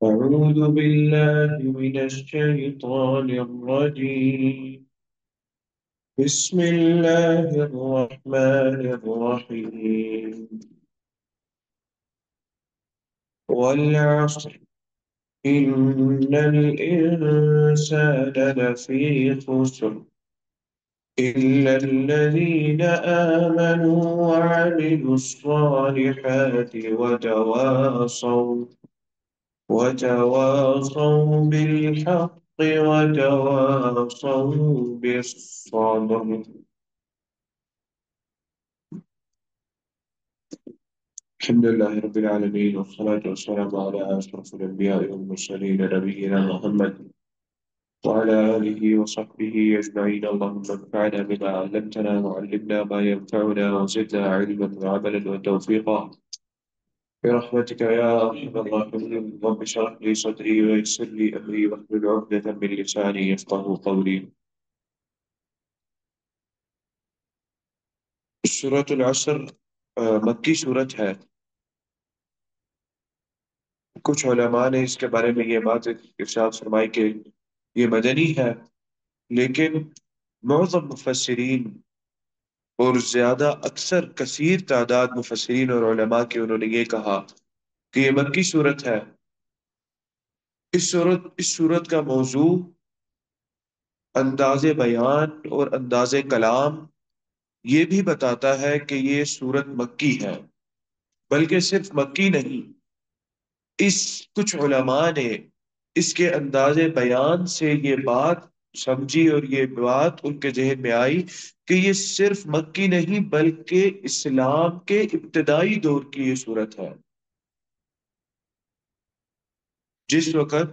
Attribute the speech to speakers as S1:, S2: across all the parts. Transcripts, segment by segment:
S1: أعوذ بالله من الشيطان الرجيم. بسم الله الرحمن الرحيم. والعصر إن الإنسان لفي خسر إلا الذين آمنوا وعملوا الصالحات وتواصوا بالحق وتواصوا بالصبر. الحمد لله رب العالمين، والصلاة والسلام على أشرف الأنبياء والمرسلين نبينا محمد وعلى آله وصحبه أجمعين. اللهم انفعنا بما علمتنا وعلمنا ما ينفعنا وزدنا علما وعملا وتوفيقا برحمتك يا أرحم الراحمين. رب اشرح لي صدري ويسر لي أمري واحلل عقدة من لساني يفقه قولي. سورة العصر مکی صورت ہے. کچھ علماء نے اس کے بارے میں یہ بات ارشاد فرمائی کہ یہ مدنی ہے، لیکن معظم مفسرین اور زیادہ اکثر کثیر تعداد مفسرین اور علماء کے انہوں نے یہ کہا کہ یہ مکی صورت ہے. اس صورت کا موضوع انداز بیان اور انداز کلام یہ بھی بتاتا ہے کہ یہ صورت مکی ہے، بلکہ صرف مکی نہیں، اس کچھ علماء نے اس کے انداز بیان سے یہ بات سمجھی اور یہ بات ان کے ذہن میں آئی کہ یہ صرف مکی نہیں بلکہ اسلام کے ابتدائی دور کی یہ صورت ہے. جس وقت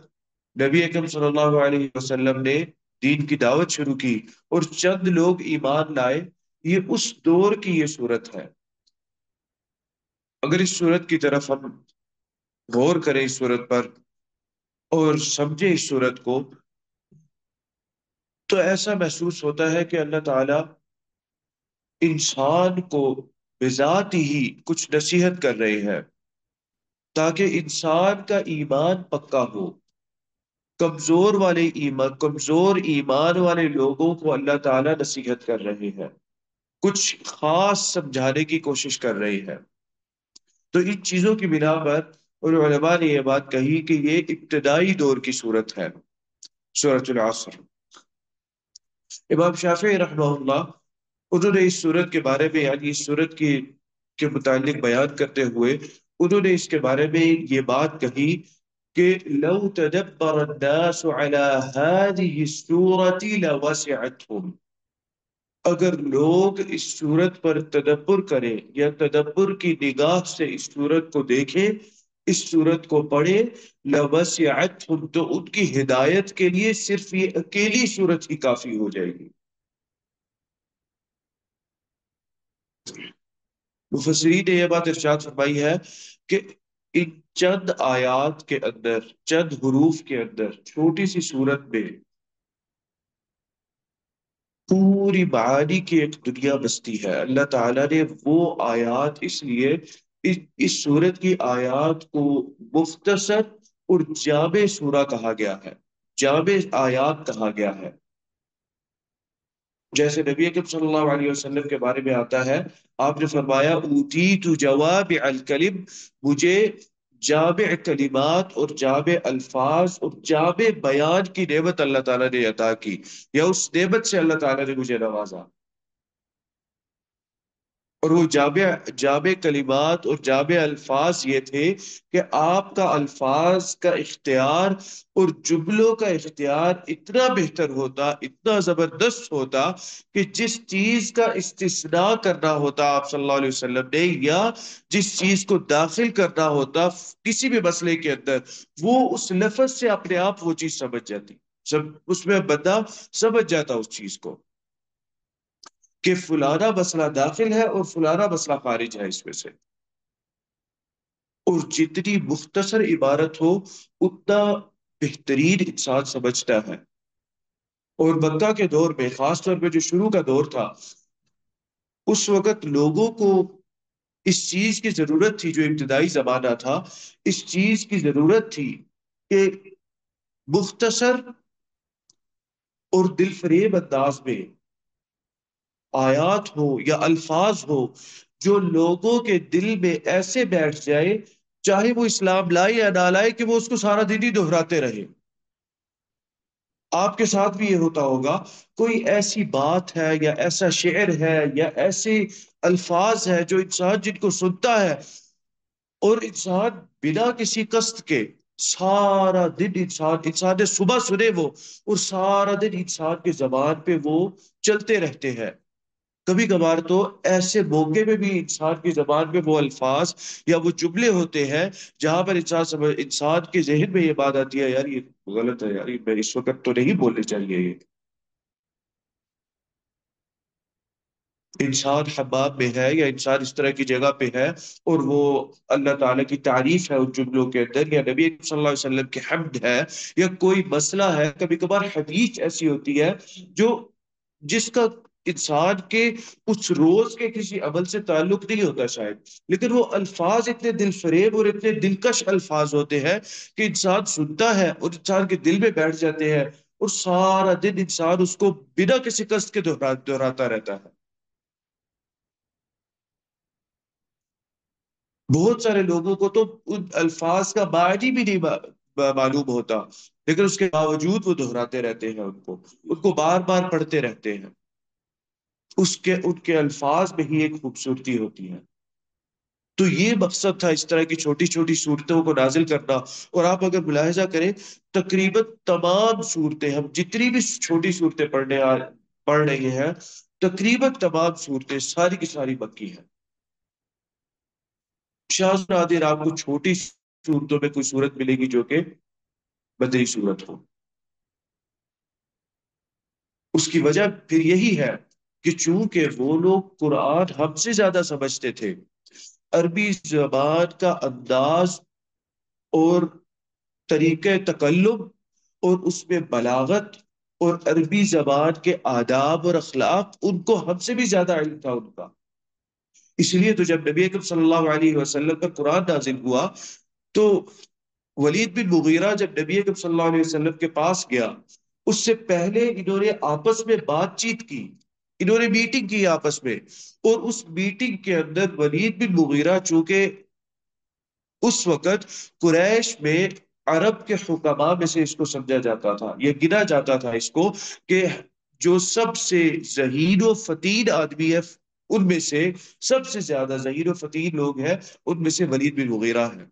S1: نبی اکرم صلی اللہ علیہ وسلم نے دین کی دعوت شروع کی اور چند لوگ ایمان لائے، یہ اس دور کی یہ صورت ہے. اگر اس صورت کی طرف ہم غور کریں، اس صورت پر، اور سمجھیں اس صورت کو، تو ایسا محسوس ہوتا ہے کہ اللہ تعالیٰ انسان کو بذات ہی کچھ نصیحت کر رہے ہیں تاکہ انسان کا ایمان پکا ہو. کمزور ایمان والے لوگوں کو اللہ تعالیٰ نصیحت کر رہے ہیں، کچھ خاص سمجھانے کی کوشش کر رہے ہیں. تو ان چیزوں کی بنا پر اور علماء نے یہ بات کہی کہ یہ ابتدائی دور کی صورت ہے، سورۃ العصر. امام شافعی رحمہ اللہ انہوں نے اس صورت کے بارے میں، یعنی اس صورت کے متعلق بیان کرتے ہوئے انہوں نے اس کے بارے میں یہ بات کہی کہ لو تدبر الناس على هذه السورة لوسعتهم. اگر لوگ اس صورت پر تدبر کریں یا تدبر کی نگاہ سے اس صورت کو دیکھیں، اس صورت کو پڑھیں، لوسعتهم، تو ان کی ہدایت کے لیے صرف یہ اکیلی صورت ہی کافی ہو جائے گی. مفسرین نے یہ بات ارشاد فرمائی ہے کہ ان چند آیات کے اندر، چند حروف کے اندر، چھوٹی سی صورت میں پوری معانی کی ایک دنیا بستی ہے. اللہ تعالیٰ نے وہ آیات اس لیے اس صورت کی آیات کو مختصر اور جامع سورہ کہا گیا ہے، جامع آیات کہا گیا ہے. جیسے نبی اکرم صلی اللہ علیہ وسلم کے بارے میں آتا ہے، آپ نے فرمایا اوتیت جوامع الکلم، مجھے جامع کلمات اور جامع الفاظ اور جامع بیان کی نعمت اللہ تعالیٰ نے عطا کی، یا اس نعمت سے اللہ تعالیٰ نے مجھے نوازا. اور وہ جامع کلمات اور جامع الفاظ یہ تھے کہ آپ کا الفاظ کا اختیار اور جملوں کا اختیار اتنا بہتر ہوتا، اتنا زبردست ہوتا کہ جس چیز کا استثناء کرنا ہوتا آپ صلی اللہ علیہ وسلم نے، یا جس چیز کو داخل کرنا ہوتا کسی بھی مسئلے کے اندر، وہ اس لفظ سے اپنے آپ وہ چیز سمجھ جاتی، اس میں بندہ سمجھ جاتا اس چیز کو کہ فلانا مسئلہ داخل ہے اور فلانا مسئلہ خارج ہے اس میں سے. اور جتنی مختصر عبارت ہو اتنا بہترین انسان سمجھتا ہے. اور مکہ کے دور میں، خاص طور پہ جو شروع کا دور تھا، اس وقت لوگوں کو اس چیز کی ضرورت تھی، جو ابتدائی زمانہ تھا، اس چیز کی ضرورت تھی کہ مختصر اور دل فریب انداز میں آیات ہو یا الفاظ ہو جو لوگوں کے دل میں ایسے بیٹھ جائے، چاہے وہ اسلام لائے یا نہ لائے، کہ وہ اس کو سارا دن ہی دہراتے رہے۔ آپ کے ساتھ بھی یہ ہوتا ہوگا، کوئی ایسی بات ہے یا ایسا شعر ہے یا ایسے الفاظ ہے جو انسان جن کو سنتا ہے، اور انسان بنا کسی قصد کے سارا دن انسان نے صبح سنے وہ، اور سارا دن انسان کے زبان پہ وہ چلتے رہتے ہیں۔ کبھی کبھار تو ایسے موقع میں بھی انسان کی زبان میں وہ الفاظ یا وہ جملے ہوتے ہیں جہاں پر انسان کے ذہن میں یہ بات آتی ہے، یار یہ غلط ہے، یار یہ میں اس وقت تو نہیں بولنے چاہیے یہ۔ انسان حمام میں ہے یا انسان اس طرح کی جگہ پہ ہے، اور وہ اللہ تعالیٰ کی تعریف ہے ان جملوں کے اندر، یا نبی صلی اللہ علیہ وسلم کی حمد ہے، یا کوئی مسئلہ ہے، کبھی کبھار حدیث ایسی ہوتی ہے جو جس کا انسان کے اس روز کے کسی عمل سے تعلق نہیں ہوتا شاید، لیکن وہ الفاظ اتنے دل فریب اور اتنے دلکش الفاظ ہوتے ہیں کہ انسان سنتا ہے اور انسان کے دل میں بیٹھ جاتے ہیں، اور سارا دن انسان اس کو بنا کسی قصد کے دہراتا رہتا ہے۔ بہت سارے لوگوں کو تو ان الفاظ کا معنی بھی نہیں معلوم ہوتا، لیکن اس کے باوجود وہ دہراتے رہتے ہیں، ان کو بار بار پڑھتے رہتے ہیں۔ ان کے الفاظ میں ہی ایک خوبصورتی ہوتی ہے۔ تو یہ مقصد تھا اس طرح کی چھوٹی چھوٹی صورتوں کو نازل کرنا۔ اور آپ اگر ملاحظہ کریں، تقریباً تمام صورتیں، ہم جتنی بھی چھوٹی صورتیں پڑھ رہے ہیں، تقریباً تمام صورتیں ساری کی ساری مکی ہیں۔ شاذ و نادر آپ کو چھوٹی صورتوں میں کوئی صورت ملے گی جو کہ بدری صورت ہو۔ اس کی وجہ پھر یہی ہے کہ چونکہ وہ لوگ قرآن ہم سے زیادہ سمجھتے تھے، عربی زبان کا انداز اور طریقہ تکلم اور اس میں بلاغت اور عربی زبان کے آداب اور اخلاق ان کو ہم سے بھی زیادہ علم تھا ان کا۔ اس لیے تو جب نبی اکرم صلی اللہ علیہ وسلم پر قرآن نازل ہوا، تو ولید بن مغیرہ جب نبی اکرم صلی اللہ علیہ وسلم کے پاس گیا، اس سے پہلے انہوں نے آپس میں بات چیت کی، انہوں نے میٹنگ کی آپس میں، اور اس میٹنگ کے اندر ولید بن مغیرہ چونکہ اس وقت قریش میں عرب کے حکماء میں سے اس کو سمجھا جاتا تھا، یہ گنا جاتا تھا اس کو کہ جو سب سے ذہین و فطین آدمی ہے، ان میں سے سب سے زیادہ ذہین و فطین لوگ ہیں، ان میں سے ولید بن مغیرہ ہے،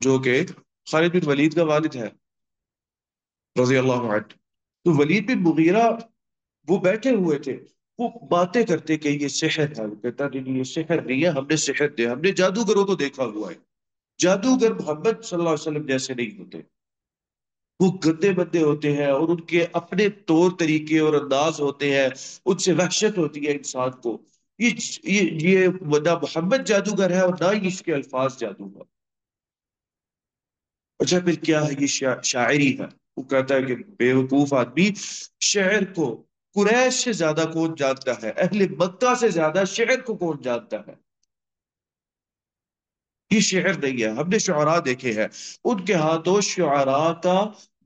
S1: جو کہ خالد بن ولید کا والد ہے رضی اللہ عنہ۔ تو ولید بن مغیرہ وہ بیٹھے ہوئے تھے، وہ باتیں کرتے کہ یہ سحر ہے، وہ کہتا نہیں یہ سحر نہیں ہے، ہم نے سحر دیا، ہم نے جادوگروں کو دیکھا ہوا ہے، جادوگر محمد صلی اللہ علیہ وسلم جیسے نہیں ہوتے، وہ گندے بندے ہوتے ہیں، اور ان کے اپنے طور طریقے اور انداز ہوتے ہیں، ان سے وحشت ہوتی ہے انسان کو۔ یہ نہ محمد جادوگر ہے اور نہ ہی اس کے الفاظ جادوگر۔ اچھا پھر کیا ہے؟ یہ شاعری ہے۔ وہ کہتا ہے کہ بیوقوف آدمی، شعر کو قریش سے زیادہ کون جانتا ہے، اہل مکہ سے زیادہ شعر کو کون جانتا ہے؟ یہ شعر نہیں ہے، ہم نے شعراء دیکھے ہیں، ان کے ہاتھوں شعراء کا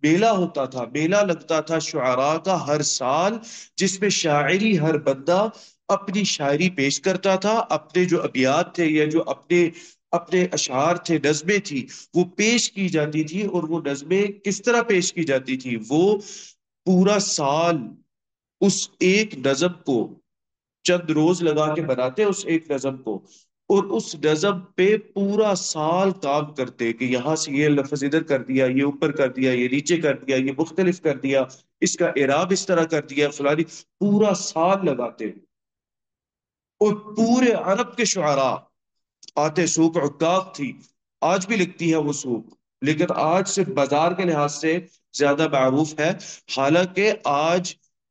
S1: میلہ ہوتا تھا، میلہ لگتا تھا شعراء کا ہر سال، جس میں شاعری ہر بندہ اپنی شاعری پیش کرتا تھا، اپنے جو ابیات تھے یا جو اپنے اپنے اشعار تھے، نظمیں تھی، وہ پیش کی جاتی تھی۔ اور وہ نظمیں کس طرح پیش کی جاتی تھی؟ وہ پورا سال اس ایک نظم کو چند روز لگا کے بناتے اس ایک نظم کو، اور اس نظم پہ پورا سال کام کرتے کہ یہاں سے یہ لفظ ادھر کر دیا، یہ اوپر کر دیا، یہ نیچے کر دیا، یہ مختلف کر دیا، اس کا اعراب اس طرح کر دیا فلانی، پورا سال لگاتے۔ اور پورے عرب کے شعراء آتے، سوق عکاف تھی، آج بھی لکھتی ہے وہ سوق، لیکن آج صرف بازار کے لحاظ سے زیادہ معروف ہے، حالانکہ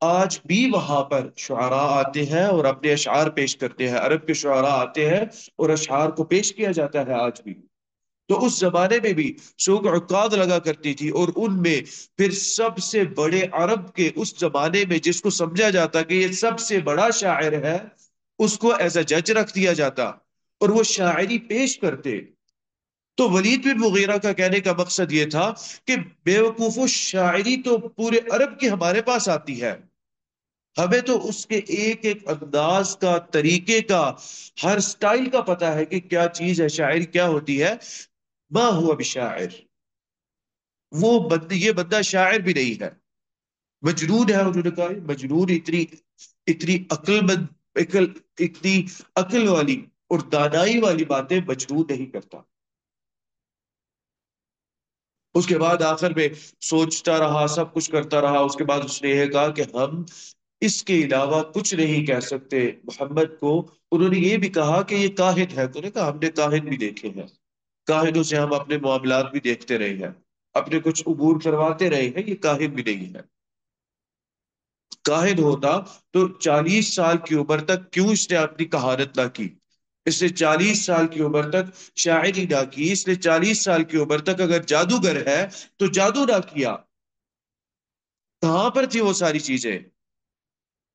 S1: آج بھی وہاں پر شعراء آتے ہیں اور اپنے اشعار پیش کرتے ہیں، عرب کے شعراء آتے ہیں اور اشعار کو پیش کیا جاتا ہے آج بھی۔ تو اس زمانے میں بھی سوق عکاظ لگا کرتی تھی، اور ان میں پھر سب سے بڑے عرب کے اس زمانے میں جس کو سمجھا جاتا کہ یہ سب سے بڑا شاعر ہے، اس کو ایز اے جج رکھ دیا جاتا، اور وہ شاعری پیش کرتے۔ تو ولید بن مغیرہ کا کہنے کا مقصد یہ تھا کہ بیوقوفو، شاعری تو پورے عرب کی ہمارے پاس آتی ہے، ہمیں تو اس کے ایک ایک انداز کا، طریقے کا، ہر سٹائل کا پتا ہے کہ کیا چیز ہے، شاعر کیا ہوتی ہے۔ ما ہوا بشاعر، یہ بندہ شاعر بھی نہیں ہے، مجنون ہے۔ انہوں نے کہا مجنون، اتنی اتنی عقل مند، عقل، اتنی عقل والی اور دانائی والی باتیں مجنون نہیں کرتا۔ اس کے بعد آخر میں سوچتا رہا، سب کچھ کرتا رہا، اس کے بعد اس نے یہ کہا کہ ہم اس کے علاوہ کچھ نہیں کہہ سکتے محمد کو۔ انہوں نے یہ بھی کہا کہ یہ کاہن ہے، تو نے کہا ہم نے کاہن بھی دیکھے ہیں، کاہنوں سے ہم اپنے معاملات بھی دیکھتے رہے ہیں، اپنے کچھ عبور کرواتے رہے ہیں، یہ کاہن بھی نہیں ہے۔ کاہن ہوتا تو 40 سال کی عمر تک کیوں اس نے اپنی کہانت نہ کی؟ اس نے 40 سال کی عمر تک شاعری نہ کی، اس نے 40 سال کی عمر تک اگر جادوگر ہے تو جادو نہ کیا؟ کہاں پر تھی وہ ساری چیزیں؟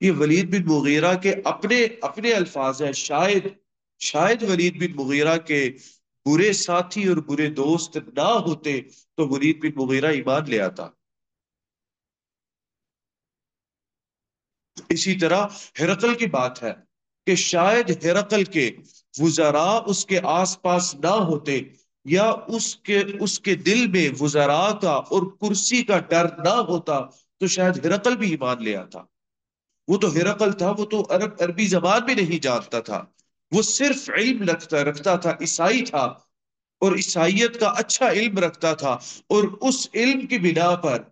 S1: یہ ولید بن مغیرہ کے اپنے اپنے الفاظ ہیں۔ شاید ولید بن مغیرہ کے برے ساتھی اور برے دوست نہ ہوتے تو ولید بن مغیرہ ایمان لے آتا۔ اسی طرح ہرقل کی بات ہے کہ شاید ہرقل کے وزراء اس کے آس پاس نہ ہوتے، یا اس کے دل میں وزراء کا اور کرسی کا ڈر نہ ہوتا، تو شاید ہرقل بھی ایمان لے آتا۔ وہ تو ہرقل تھا، وہ تو عربی زبان بھی نہیں جانتا تھا، وہ صرف علم رکھتا تھا، عیسائی تھا، اور عیسائیت کا اچھا علم رکھتا تھا، اور اس علم کی بنا پر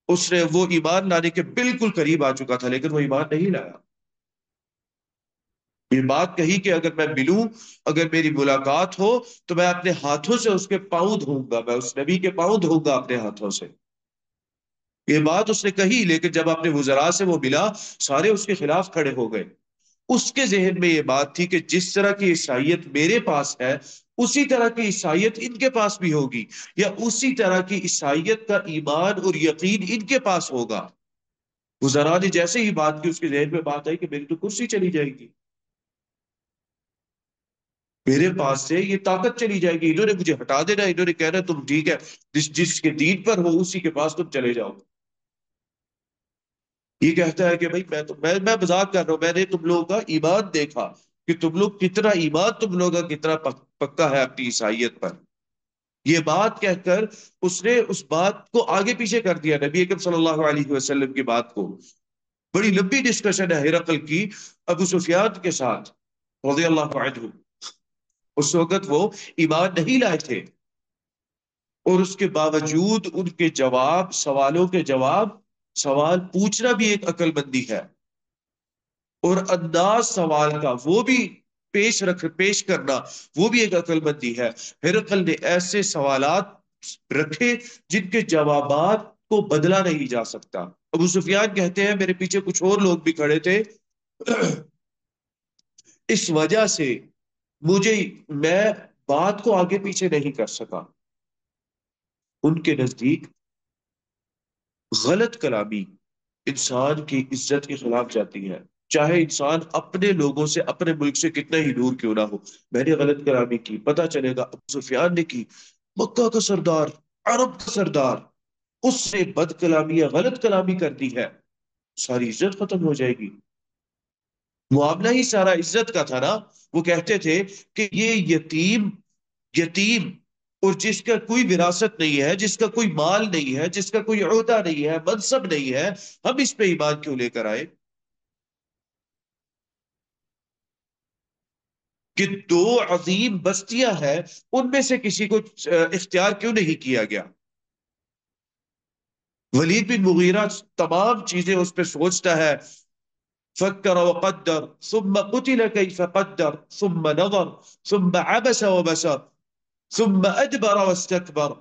S1: اس نے وہ ایمان لانے کے بالکل قریب آ چکا تھا، لیکن وہ ایمان نہیں لایا۔ یہ بات کہی کہ اگر میں ملوں، اگر میری ملاقات ہو تو میں اپنے ہاتھوں سے اس کے پاؤں دھوں گا، میں اس نبی کے پاؤں دھوں گا اپنے ہاتھوں سے۔ یہ بات اس نے کہی، لیکن جب اپنے وزراء سے وہ ملا، سارے اس کے خلاف کھڑے ہو گئے۔ اس کے ذہن میں یہ بات تھی کہ جس طرح کی عیسائیت میرے پاس ہے، اسی طرح کی عیسائیت ان کے پاس بھی ہوگی، یا اسی طرح کی عیسائیت کا ایمان اور یقین ان کے پاس ہوگا۔ وزراء نے جیسے ہی بات کی، اس کے ذہن میں بات آئی کہ میری تو کرسی چلی جائے گی، میرے پاس سے یہ طاقت چلی جائے گی، انہوں نے مجھے ہٹا دینا، انہوں نے کہنا تم ٹھیک ہے، جس کے دین پر ہو اسی کے پاس تم چلے جاؤ۔ یہ کہتا ہے کہ بھائی میں مذاق کر رہا ہوں، میں نے تم لوگوں کا ایمان دیکھا کہ تم لوگ کتنا ایمان، تم لوگوں کا کتنا پکا ہے اپنی عیسائیت پر۔ یہ بات کہہ کر اس نے اس بات کو آگے پیچھے کر دیا، نبی اکرم صلی اللہ علیہ وسلم کی بات کو۔ بڑی لمبی ڈسکشن ہے ہرقل کی ابو سفیان کے ساتھ رضی اللہ عنہ۔ اس وقت وہ ایمان نہیں لائے تھے، اور اس کے باوجود ان کے جواب، سوالوں کے جواب، سوال پوچھنا بھی ایک عقل مندی ہے، اور انداز سوال کا وہ بھی پیش کرنا وہ بھی ایک عقل مندی ہے۔ ہرقل نے ایسے سوالات رکھے جن کے جوابات کو بدلا نہیں جا سکتا۔ ابو سفیان کہتے ہیں میرے پیچھے کچھ اور لوگ بھی کھڑے تھے، اس وجہ سے مجھے میں بات کو آگے پیچھے نہیں کر سکا۔ ان کے نزدیک غلط کلامی انسان کی عزت کے خلاف جاتی ہے، چاہے انسان اپنے لوگوں سے، اپنے ملک سے کتنا ہی دور کیوں نہ ہو۔ میں نے غلط کلامی کی، پتہ چلے گا ابو سفیان نے کی، مکہ کا سردار، عرب کا سردار، اس سے بد کلامی یا غلط کلامی کر دی ہے، ساری عزت ختم ہو جائے گی۔ معاملہ ہی سارا عزت کا تھا نا۔ وہ کہتے تھے کہ یہ یتیم، یتیم اور جس کا کوئی وراثت نہیں ہے، جس کا کوئی مال نہیں ہے، جس کا کوئی عہدہ نہیں ہے، منصب نہیں ہے، ہم اس پہ ایمان کیوں لے کر آئے؟ کہ دو عظیم بستیاں ہیں، ان میں سے کسی کو اختیار کیوں نہیں کیا گیا؟ ولید بن مغیرہ تمام چیزیں اس پہ سوچتا ہے، فکر وقدر ثم قتل كيف قدر ثم نظر ثم عبس وبسر ثم ادبر واستكبر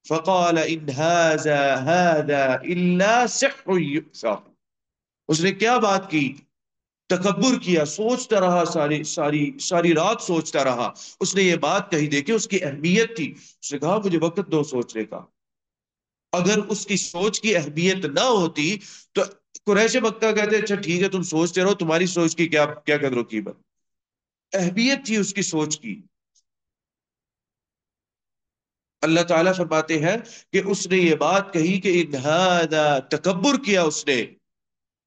S1: فقال ان هذا الا سحر يؤثر۔ اس نے کیا بات کی؟ تکبر کیا، سوچتا رہا، ساری ساری ساری رات سوچتا رہا۔ اس نے یہ بات کہی، دیکھیں اس کی اہمیت تھی، اس نے کہا مجھے وقت دو سوچنے کا۔ اگر اس کی سوچ کی اہمیت نہ ہوتی تو قریش مکہ کہتے اچھا ٹھیک ہے تم سوچتے رہو، تمہاری سوچ کی کیا کیا قدر و قیمت؟ اہمیت تھی اس کی سوچ کی۔ اللہ تعالیٰ فرماتے ہیں کہ اس نے یہ بات کہی کہ ان ھذا، تکبر کیا اس نے،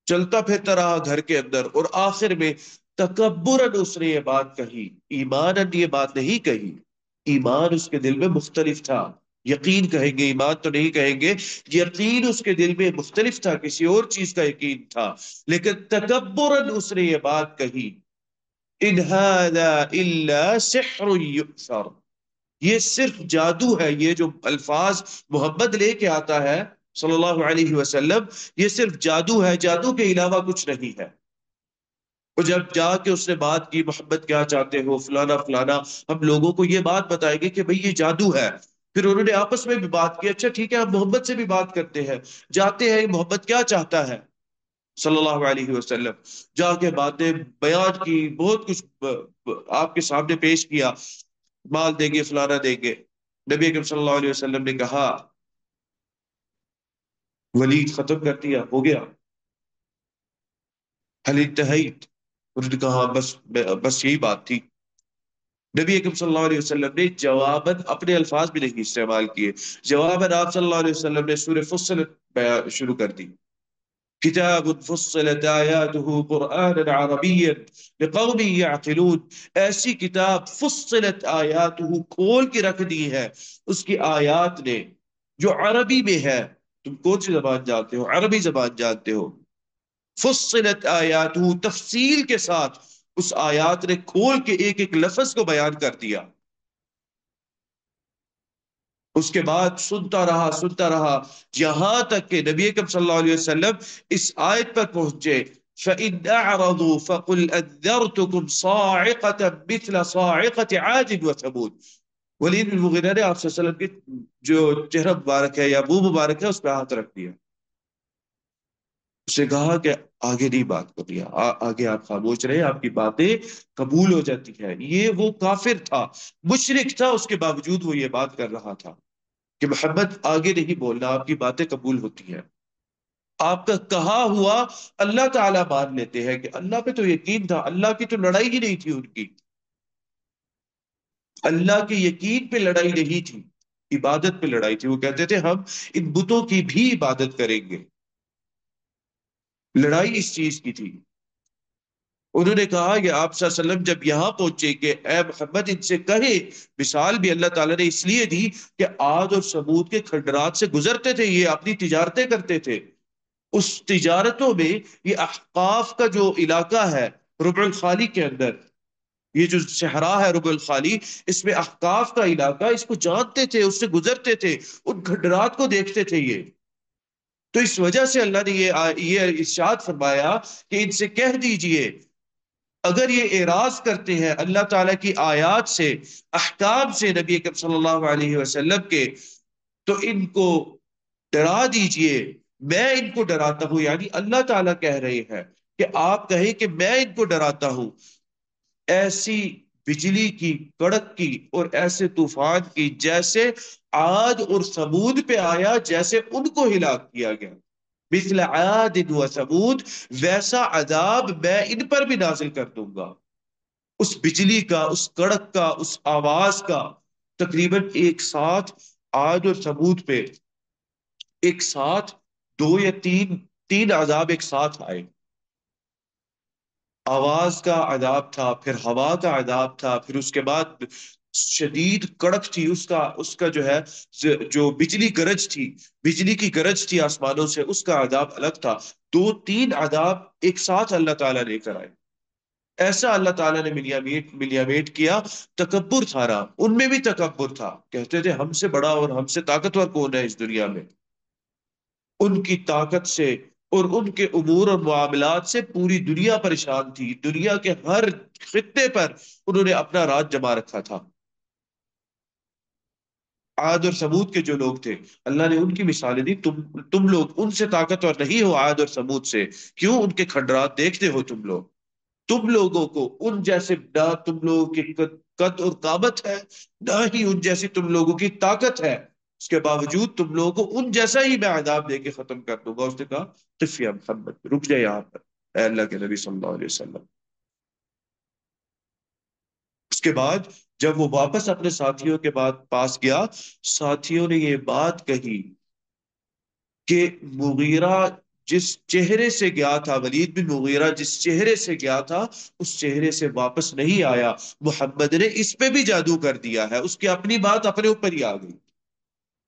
S1: چلتا پھرتا رہا گھر کے اندر، اور آخر میں تکبرن اس نے یہ بات کہی، ایمانن یہ بات نہیں کہی، ایمان اس کے دل میں مختلف تھا، یقین کہیں گے، ایمان تو نہیں کہیں گے، یقین اس کے دل میں مختلف تھا، کسی اور چیز کا یقین تھا، لیکن تکبرن اس نے یہ بات کہی، ان ھذا الا سحر یؤثر، یہ صرف جادو ہے، یہ جو الفاظ محمد لے کے آتا ہے صلی اللہ علیہ وسلم، یہ صرف جادو ہے، جادو کے علاوہ کچھ نہیں ہے۔ اور جب جا کے اس نے بات کی، محمد کیا چاہتے ہو، فلانا فلانا، ہم لوگوں کو یہ بات بتائیں گے کہ بھئی یہ جادو ہے۔ پھر انہوں نے آپس میں بھی بات کی، اچھا ٹھیک ہے ہم محمد سے بھی بات کرتے ہیں، جاتے ہیں محمد کیا چاہتا ہے صلی اللہ علیہ وسلم، جا کے باتیں بیان کی، بہت کچھ آپ کے سامنے پیش کیا، مال دیں گے، فلانا دیں گے۔ نبی اکرم صلی اللہ علیہ وسلم نے کہا ولید ختم کر دیا، ہو گیا، حل انتہیت، انہوں نے کہا بس یہی بات تھی۔ نبی اکرم صلی اللہ علیہ وسلم نے جواباً اپنے الفاظ بھی نہیں استعمال کیے، جواباً آپ صلی اللہ علیہ وسلم نے سورہ فصلت شروع کر دی، کتاب فصلت آیاته قرآنا عربیا لقوم یعقلون، ایسی کتاب فصلت آیاته کھول کے رکھ دی ہے اس کی آیات نے، جو عربی میں ہے۔ تم کون سی زبان جانتے ہو؟ عربی زبان جانتے ہو۔ فصلت آیاتہ، تفصیل کے ساتھ اس آیات نے کھول کے ایک ایک لفظ کو بیان کر دیا۔ اس کے بعد سنتا رہا یہاں تک کہ نبی اکرم صلی اللہ علیہ وسلم اس آیت پر پہنچے، فَإِنْ أَعْرَضُوا فَقُلْ أَنذَرْتُكُمْ صَاعِقَةً مِثْلَ صَاعِقَةِ عَادٍ وَثَمُودَ۔ ولید بن مغیرہ نے آپ صلی اللہ علیہ وسلم کے جو چہرہ مبارک ہے یا منہ مبارک ہے اس پہ ہاتھ رکھ دیا، اسے کہا کہ آگے نہیں بات کر رہی، آگے آپ خاموش رہے، آپ کی باتیں قبول ہو جاتی ہیں۔ یہ وہ کافر تھا، مشرک تھا، اس کے باوجود وہ یہ بات کر رہا تھا کہ محمد آگے نہیں بولنا، آپ کی باتیں قبول ہوتی ہیں، آپ کا کہا ہوا اللہ تعالیٰ مان لیتے ہیں، کہ اللہ پہ تو یقین تھا، اللہ کی تو لڑائی ہی نہیں تھی ان کی، اللہ کے یقین پہ لڑائی نہیں تھی، عبادت پہ لڑائی تھی۔ وہ کہتے تھے ہم ان بتوں کی بھی عبادت کریں گے، لڑائی اس چیز کی تھی۔ انہوں نے کہا کہ آپ صلی اللہ علیہ وسلم جب یہاں پہنچے کہ اے محمد ان سے کہے، مثال بھی اللہ تعالیٰ نے اس لیے دی کہ عاد اور ثمود کے کھنڈرات سے گزرتے تھے، یہ اپنی تجارتیں کرتے تھے، اس تجارتوں میں یہ احقاف کا جو علاقہ ہے ربع الخالی کے اندر، یہ جو صحرا ہے ربع الخالی، اس میں احقاف کا علاقہ، اس کو جانتے تھے، اس سے گزرتے تھے، ان کھنڈرات کو دیکھتے تھے یہ، تو اس وجہ سے اللہ نے یہ ارشاد فرمایا کہ ان سے کہہ دیجئے اگر یہ اعراض کرتے ہیں اللہ تعالیٰ کی آیات سے، احکام سے، نبی اکرم صلی اللہ علیہ وسلم کے، تو ان کو ڈرا دیجئے، میں ان کو ڈراتا ہوں، یعنی اللہ تعالیٰ کہہ رہے ہیں کہ آپ کہیں کہ میں ان کو ڈراتا ہوں ایسی بجلی کی کڑک کی اور ایسے طوفان کی جیسے عاد اور ثمود پہ آیا، جیسے ان کو ہلاک کیا گیا، مثل عاد و ثمود، ویسا عذاب میں ان پر بھی نازل کر دوں گا، اس بجلی کا، اس کڑک کا، اس آواز کا، تقریباً ایک ساتھ عاد اور ثمود پہ ایک ساتھ دو یا تین عذاب ایک ساتھ آئے، آواز کا عذاب تھا، پھر ہوا کا عذاب تھا، پھر اس کے بعد شدید کڑک تھی، اس کا جو ہے، جو بجلی گرج تھی، بجلی کی گرج تھی آسمانوں سے، اس کا عذاب الگ تھا، دو تین عذاب ایک ساتھ اللہ تعالیٰ لے کر آئے، ایسا اللہ تعالیٰ نے ملیامیٹ کیا۔ تکبر تھا نا، ان میں بھی تکبر تھا، کہتے تھے ہم سے بڑا اور ہم سے طاقتور کون ہے اس دنیا میں، ان کی طاقت سے اور ان کے امور اور معاملات سے پوری دنیا پریشان تھی، دنیا کے ہر خطے پر انہوں نے اپنا راج جما رکھا تھا۔ عاد اور ثمود کے جو لوگ تھے، اللہ نے ان کی مثالیں دی، تم لوگ ان سے طاقتور نہیں ہو عاد اور ثمود سے، کیوں؟ ان کے کھنڈرات دیکھتے ہو تم لوگ، تم لوگوں کو ان جیسے نہ تم لوگوں کی قد اور قامت ہے، نہ ہی ان جیسی تم لوگوں کی طاقت ہے، اس کے باوجود تم لوگوں کو ان جیسا ہی میں عذاب دے کے ختم کر دوں گا۔ اس نے کہا قف یا محمد، رک جائے یہاں پر اے اللہ کے نبی صلی اللہ علیہ وسلم، اس کے بعد جب وہ واپس اپنے ساتھیوں کے بعد پاس گیا، ساتھیوں نے یہ بات کہی کہ مغیرہ جس چہرے سے گیا تھا، ولید بن مغیرہ جس چہرے سے گیا تھا اس چہرے سے واپس نہیں آیا، محمد نے اس پہ بھی جادو کر دیا ہے، اس کی اپنی بات اپنے اوپر ہی آ گئی،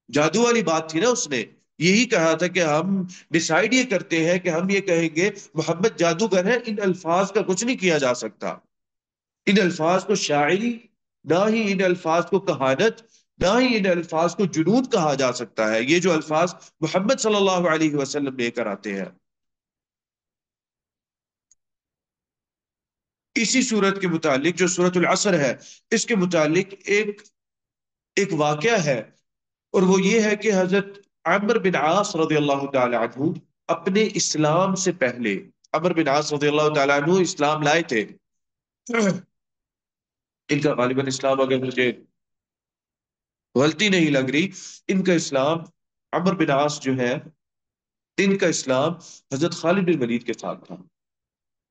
S1: جادو والی بات تھی نا، اس نے یہی کہا تھا کہ ہم ڈیسائیڈ یہ کرتے ہیں کہ ہم یہ کہیں گے محمد جادوگر ہے، ان الفاظ کا کچھ نہیں کیا جا سکتا، ان الفاظ کو شاعری، نہ ہی ان الفاظ کو کہانت، نہ ہی ان الفاظ کو جنون کہا جا سکتا ہے، یہ جو الفاظ محمد صلی اللہ علیہ وسلم لے کر آتے ہیں۔ اسی صورت کے متعلق جو سورۃ العصر ہے، اس کے متعلق ایک واقعہ ہے، اور وہ یہ ہے کہ حضرت عمر بن عاص رضی اللہ تعالی عنہ اپنے اسلام سے پہلے، عمر بن عاص رضی اللہ تعالی عنہ اسلام لائے تھے، ان کا غالباً اسلام، اگر مجھے غلطی نہیں لگ رہی، ان کا اسلام، عمر بن عاص جو ہے، ان کا اسلام حضرت خالد بن ولید کے ساتھ تھا،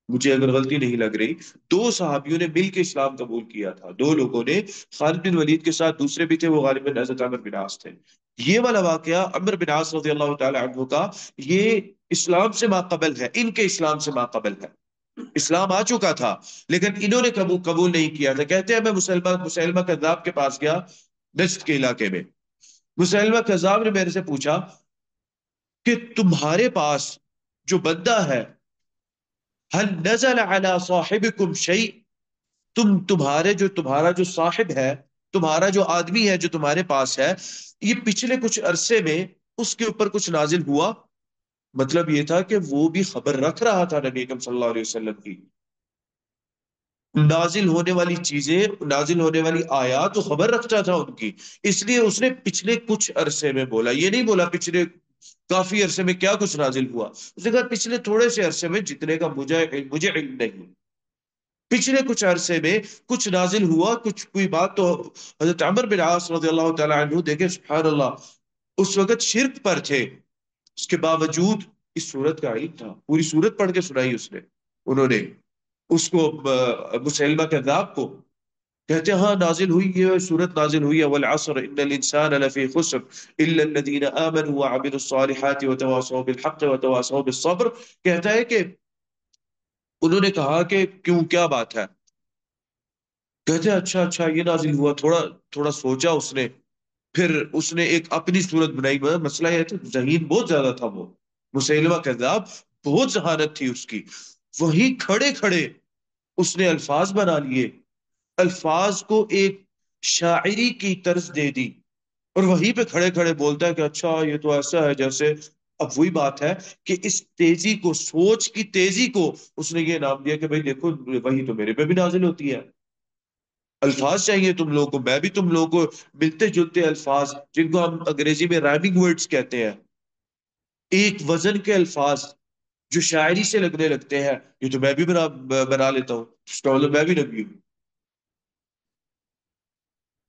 S1: مجھے اگر غلطی نہیں لگ رہی، دو صحابیوں نے مل کے اسلام قبول کیا تھا، دو لوگوں نے، خالد بن ولید کے ساتھ دوسرے بھی تھے، وہ غالباً حضرت عمر بن عاص تھے۔ یہ والا واقعہ عمر بن عاص رضی اللہ تعالی عنہ کا، یہ اسلام سے ماقبل ہے، ان کے اسلام سے ماقبل ہے، اسلام آ چکا تھا لیکن انہوں نے قبول نہیں کیا تھا۔ کہتے ہیں میں مسلمہ کذاب کے پاس گیا، نجد کے علاقے میں، مسلمہ کذاب نے میرے سے پوچھا کہ تمہارے پاس جو بندہ ہے، هل نزل على صاحبكم شيء، تمہارا جو صاحب ہے، تمہارا جو آدمی ہے جو تمہارے پاس ہے، یہ پچھلے کچھ عرصے میں اس کے اوپر کچھ نازل ہوا؟ مطلب یہ تھا کہ وہ بھی خبر رکھ رہا تھا نبی اکرم صلی اللہ علیہ وسلم کی، نازل ہونے والی چیزیں، نازل ہونے والی آیات تو خبر رکھتا تھا ان کی، اس لیے اس نے پچھلے کچھ عرصے میں بولا، یہ نہیں بولا پچھلے کافی عرصے میں کیا کچھ نازل ہوا، اس نے کہا پچھلے تھوڑے سے عرصے میں جتنے کا مجھے علم نہیں، پچھلے کچھ عرصے میں کچھ نازل ہوا، کچھ کوئی بات تو، حضرت عمر بن عاص رضی اللہ تعالی عنہ دیکھیں سبحان اللہ، اس وقت شرک پر تھے، اس کے باوجود اس صورت کا علم تھا، پوری صورت پڑھ کے سنائی اس نے، انہوں نے اس کو، مسلمہ کذاب کو، کہتے ہیں ہاں نازل ہوئی، یہ صورت نازل ہوئی ہے، والعصر ان الانسان لفی خسر الا الذین آمنوا وعملوا الصالحات وتواصوا بالحق وتواصوا بالصبر، کہتا ہے کہ انہوں نے کہا کہ کیوں، کیا بات ہے، کہتے ہیں اچھا اچھا یہ نازل ہوا، تھوڑا تھوڑا سوچا اس نے، پھر اس نے ایک اپنی صورت بنائی، مسئلہ یہ تھا ذہین بہت زیادہ تھا، وہ مسیلمہ کذاب بہت ذہانت تھی اس کی، وہی کھڑے کھڑے اس نے الفاظ بنا لیے، الفاظ کو ایک شاعری کی طرز دے دی، اور وہیں پہ کھڑے کھڑے بولتا ہے کہ اچھا یہ تو ایسا ہے جیسے، اب وہی بات ہے کہ اس تیزی کو، سوچ کی تیزی کو اس نے یہ نام دیا کہ بھئی دیکھو وہی تو میرے پہ بھی نازل ہوتی ہے، الفاظ چاہیے تم لوگوں کو، میں بھی تم لوگوں کو ملتے جلتے الفاظ، جن کو ہم انگریزی میں رائمنگ ورڈز کہتے ہیں، ایک وزن کے الفاظ جو شاعری سے لگنے لگتے ہیں، یہ تو میں بھی بنا لیتا ہوں، اس کا مطلب میں بھی نبی ہوں،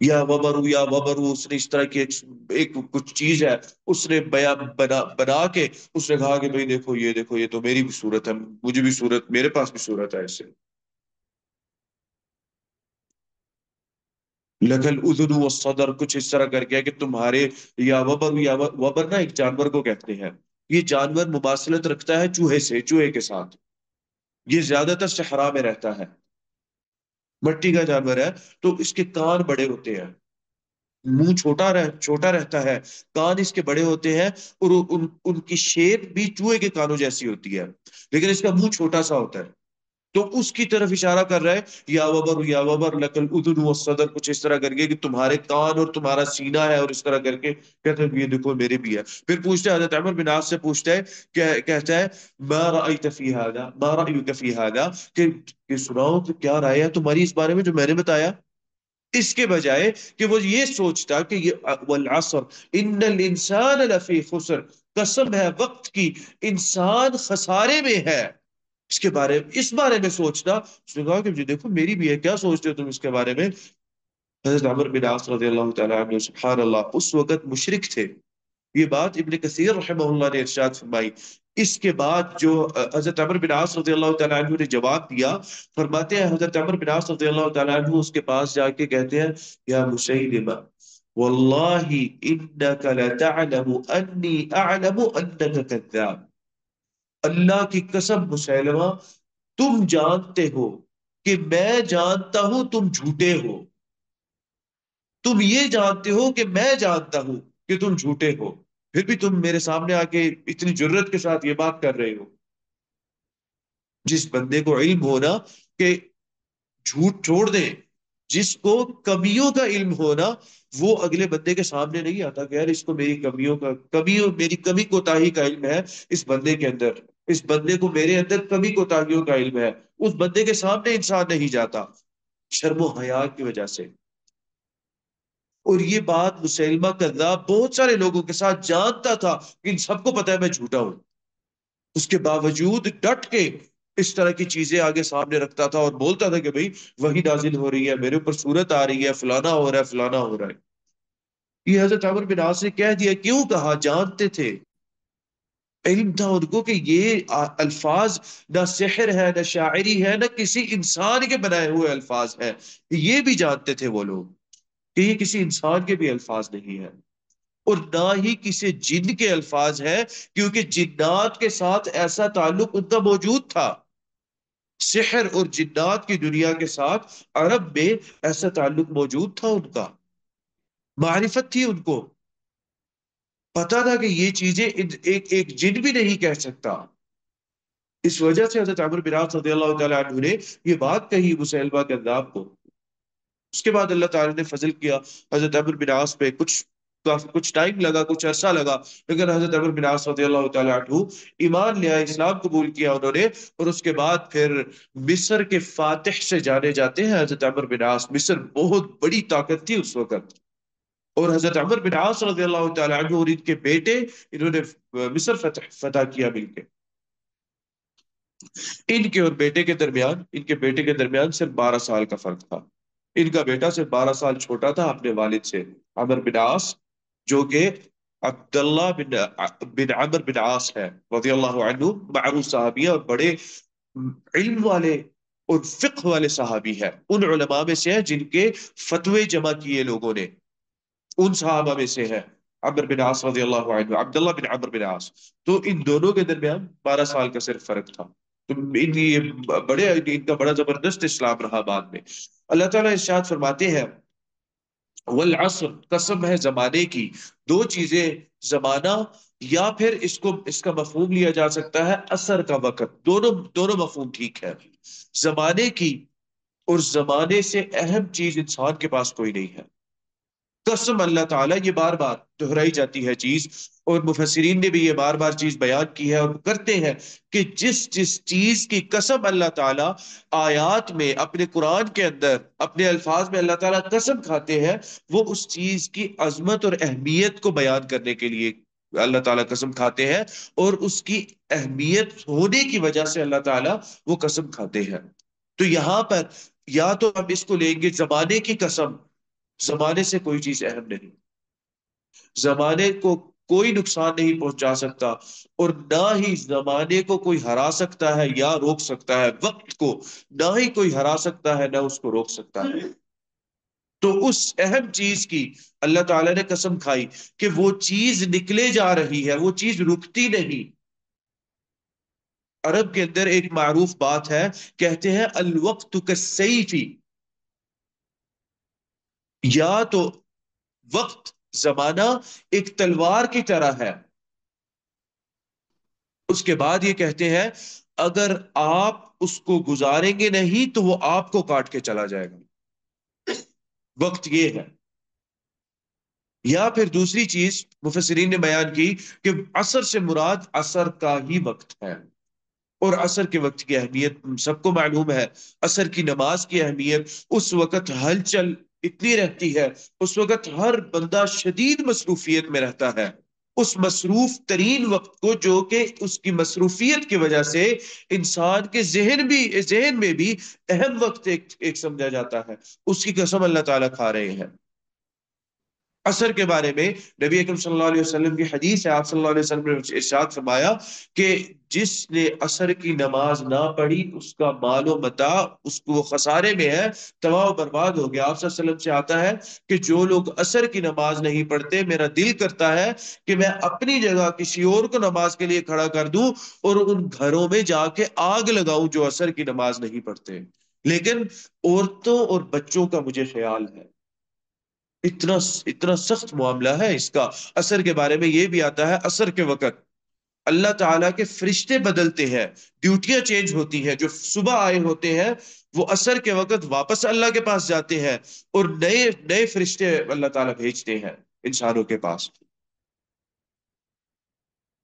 S1: یا وبرو یا وبرو، اس نے اس طرح کی ایک کچھ چیز ہے، اس نے بنا کے اس نے کہا کہ بھئی دیکھو یہ تو میری بھی صورت ہے، مجھے بھی صورت، میرے پاس بھی صورت ہے ایسے، لکل اذن والصدر، کچھ اس طرح کر کے کہ تمہارے، یا وبر، یا وبر نا ایک جانور کو کہتے ہیں، یہ جانور مماثلت رکھتا ہے چوہے سے، چوہے کے ساتھ، یہ زیادہ تر صحرا میں رہتا ہے، مٹی کا جانور ہے، تو اس کے کان بڑے ہوتے ہیں، منہ چھوٹا رہتا ہے، کان اس کے بڑے ہوتے ہیں، اور ان کی شیپ بھی چوہے کے کانوں جیسی ہوتی ہے، لیکن اس کا منہ چھوٹا سا ہوتا ہے، تو اس کی طرف اشارہ کر رہا ہے، یا وبر لکل اذن والصدر، کچھ اس طرح کر کے کہ تمہارے کان اور تمہارا سینہ ہے، اور اس طرح کر کے کہتے ہیں یہ دیکھو میرے بھی ہے، پھر پوچھتے ہیں حضرت عمر بن عاص سے، پوچھتا ہے کہتا ہے ما رأیت فی ھذا، ما رأیک فی ھذا، کہ سناؤ کہ کیا رائے ہے تمہاری اس بارے میں جو میں نے بتایا، اس کے بجائے کہ وہ یہ سوچتا کہ یہ والعصر ان الانسان لفی خسر، قسم ہے وقت کی، انسان خسارے میں ہے، اس بارے میں سوچنا، اس نے کہا کہ جی دیکھو میری بھی ہے، کیا سوچتے ہو تم اس کے بارے میں؟ حضرت عمر بن عاص رضی اللہ تعالیٰ عنہ سبحان اللہ اس وقت مشرک تھے، یہ بات ابن کثیر رحمہ اللہ نے ارشاد فرمائی اس کے بعد جو حضرت عمر بن عاص رضی اللہ تعالیٰ عنہ نے جواب دیا، فرماتے ہیں حضرت عمر بن عاص رضی اللہ تعالیٰ عنہ اس کے پاس جا کے کہتے ہیں، یا مسیلمہ واللہ انک لتعلم انی اعلم انک کذاب، اللہ کی قسم مسیلمہ تم جانتے ہو کہ میں جانتا ہوں تم جھوٹے ہو، تم یہ جانتے ہو کہ میں جانتا ہوں کہ تم جھوٹے ہو، پھر بھی تم میرے سامنے آ کے اتنی جرت کے ساتھ یہ بات کر رہے ہو۔ جس بندے کو علم ہونا کہ جھوٹ چھوڑ دے، جس کو کمیوں کا علم ہونا، وہ اگلے بندے کے سامنے نہیں آتا کہ یار اس کو میری کمیوں کا میری کمی کوتاہی کا علم ہے اس بندے کے اندر، اس بندے کو میرے اندر کمی کوتاہیوں کا علم ہے، اس بندے کے سامنے انسان نہیں جاتا شرم و حیا کی وجہ سے۔ اور یہ بات مسلمہ کذاب بہت سارے لوگوں کے ساتھ جانتا تھا کہ ان سب کو پتا ہے میں جھوٹا ہوں، اس کے باوجود ڈٹ کے اس طرح کی چیزیں آگے سامنے رکھتا تھا اور بولتا تھا کہ بھئی وہی نازل ہو رہی ہے، میرے اوپر صورت آ رہی ہے، فلانا ہو رہا ہے، فلانا ہو رہا ہے۔ یہ حضرت عمر بن عاص نے کہہ دیا، کیوں کہا؟ جانتے تھے، علم تھا ان کو کہ یہ الفاظ نہ سحر ہے، نہ شاعری ہے، نہ کسی انسان کے بنائے ہوئے الفاظ ہیں، یہ بھی جانتے تھے وہ لوگ کہ یہ کسی انسان کے بھی الفاظ نہیں ہیں، اور نہ ہی کسی جن کے الفاظ ہیں، کیونکہ جنات کے ساتھ ایسا تعلق ان کا موجود تھا، سحر اور جنات کی دنیا کے ساتھ عرب میں ایسا تعلق موجود تھا، ان کا معرفت تھی، ان کو پتا تھا کہ یہ چیزیں ایک ایک جن بھی نہیں کہہ سکتا۔ اس وجہ سے حضرت عمرو بن عاص رضی اللہ تعالیٰ عنہ نے یہ بات کہی مسیلمہ کذاب کو۔ اس کے بعد اللہ تعالیٰ نے فضل کیا حضرت عمرو بن عاص پہ، کچھ ٹائم لگا، کچھ عرصہ لگا، لیکن حضرت عمرو بن عاص رضی اللہ تعالیٰ عنہ ایمان لے آئے، اسلام قبول کیا انہوں نے، اور اس کے بعد پھر مصر کے فاتح سے جانے جاتے ہیں حضرت عمرو بن عاص۔ مصر بہت بڑی طاقت تھی اس وقت، اور حضرت عمر بن عاص رضی اللہ تعالیٰ عنہ اور ان کے بیٹے، انہوں نے مصر فتح کیا مل کے۔ ان کے اور بیٹے کے درمیان، ان کے بیٹے کے درمیان صرف 12 سال کا فرق تھا، ان کا بیٹا صرف 12 سال چھوٹا تھا اپنے والد سے، عمر بن عاص، جو کہ عبداللہ بن عمر بن عاص ہے رضی اللہ عنہ، معروف صحابی ہے اور بڑے علم والے اور فقہ والے صحابی ہے، ان علماء میں سے ہیں جن کے فتوے جمع کیے لوگوں نے، ان صحابہ میں سے ہے عمر بن عاص رضی اللہ عنہ، عبداللہ بن عمر بن عاص۔ تو ان دونوں کے درمیان 12 سال کا صرف فرق تھا، تو ان کا بڑا زبردست اسلام رہا بعد میں۔ اللہ تعالیٰ ارشاد فرماتے ہیں، والعصر، قسم ہے زمانے کی، دو چیزیں، زمانہ یا پھر اس کا مفہوم لیا جا سکتا ہے اثر کا وقت، دونوں مفہوم ٹھیک ہے، زمانے کی، اور زمانے سے اہم چیز انسان کے پاس کوئی نہیں ہے۔ قسم اللہ تعالیٰ، یہ بار بار دہرائی جاتی ہے چیز، اور مفسرین نے بھی یہ بار بار چیز بیان کی ہے اور کرتے ہیں کہ جس جس چیز کی قسم اللہ تعالیٰ آیات میں، اپنے قرآن کے اندر، اپنے الفاظ میں اللہ تعالیٰ قسم کھاتے ہیں، وہ اس چیز کی عظمت اور اہمیت کو بیان کرنے کے لیے اللہ تعالیٰ قسم کھاتے ہیں، اور اس کی اہمیت ہونے کی وجہ سے اللہ تعالیٰ وہ قسم کھاتے ہیں۔ تو یہاں پر یا تو ہم اس کو لیں گے زمانے کی قسم، زمانے سے کوئی چیز اہم نہیں، زمانے کو کوئی نقصان نہیں پہنچا سکتا، اور نہ ہی زمانے کو کوئی ہرا سکتا ہے یا روک سکتا ہے، وقت کو نہ ہی کوئی ہرا سکتا ہے نہ اس کو روک سکتا ہے۔ تو اس اہم چیز کی اللہ تعالیٰ نے قسم کھائی کہ وہ چیز نکلے جا رہی ہے، وہ چیز رکتی نہیں۔ عرب کے اندر ایک معروف بات ہے، کہتے ہیں الوقت کالسیف، یا تو وقت، زمانہ ایک تلوار کی طرح ہے۔ اس کے بعد یہ کہتے ہیں اگر آپ اس کو گزاریں گے نہیں تو وہ آپ کو کاٹ کے چلا جائے گا، وقت یہ ہے۔ یا پھر دوسری چیز مفسرین نے بیان کی کہ عصر سے مراد عصر کا ہی وقت ہے، اور عصر کے وقت کی اہمیت سب کو معلوم ہے، عصر کی نماز کی اہمیت، اس وقت ہلچل اتنی رہتی ہے، اس وقت ہر بندہ شدید مصروفیت میں رہتا ہے، اس مصروف ترین وقت کو، جو کہ اس کی مصروفیت کی وجہ سے انسان کے ذہن میں بھی اہم وقت ایک سمجھا جاتا ہے، اس کی قسم اللہ تعالیٰ کھا رہے ہیں۔ عصر کے بارے میں نبی اکرم صلی اللہ علیہ وسلم کی حدیث ہے، آپ صلی اللہ علیہ وسلم نے ارشاد فرمایا کہ جس نے عصر کی نماز نہ پڑھی اس کا مال و متاع اس کو وہ خسارے میں ہے، تباہ و برباد ہو گیا۔ آپ صلی اللہ علیہ وسلم سے آتا ہے کہ جو لوگ عصر کی نماز نہیں پڑھتے، میرا دل کرتا ہے کہ میں اپنی جگہ کسی اور کو نماز کے لیے کھڑا کر دوں اور ان گھروں میں جا کے آگ لگاؤں جو عصر کی نماز نہیں پڑھتے۔ لیکن عورتوں اور بچوں کا مجھے خیال ہے، اتنا اتنا سخت معاملہ ہے اس کا۔ عصر کے بارے میں یہ بھی آتا ہے، عصر کے وقت اللہ تعالیٰ کے فرشتے بدلتے ہیں، ڈیوٹیاں چینج ہوتی ہیں، جو صبح آئے ہوتے ہیں وہ عصر کے وقت واپس اللہ کے پاس جاتے ہیں اور نئے نئے فرشتے اللہ تعالیٰ بھیجتے ہیں انسانوں کے پاس،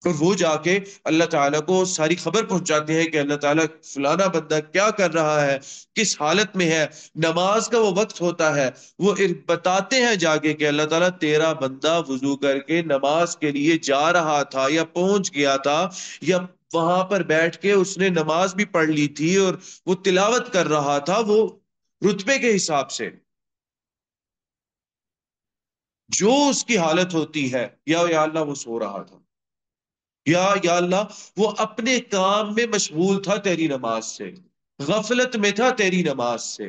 S1: اور وہ جا کے اللہ تعالیٰ کو ساری خبر پہنچاتے ہیں کہ اللہ تعالیٰ فلانا بندہ کیا کر رہا ہے، کس حالت میں ہے۔ نماز کا وہ وقت ہوتا ہے، وہ بتاتے ہیں جا کے کہ اللہ تعالیٰ تیرا بندہ وضو کر کے نماز کے لیے جا رہا تھا یا پہنچ گیا تھا، یا وہاں پر بیٹھ کے اس نے نماز بھی پڑھ لی تھی اور وہ تلاوت کر رہا تھا، وہ رتبے کے حساب سے جو اس کی حالت ہوتی ہے، یا اللہ وہ سو رہا تھا، یا اللہ وہ اپنے کام میں مشغول تھا تیری نماز سے، غفلت میں تھا تیری نماز سے۔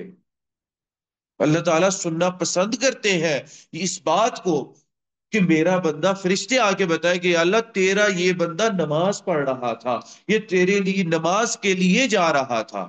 S1: اللہ تعالیٰ سننا پسند کرتے ہیں اس بات کو کہ میرا بندہ، فرشتے آ کے بتائے کہ یا اللہ تیرا یہ بندہ نماز پڑھ رہا تھا، یہ تیرے لیے نماز کے لیے جا رہا تھا۔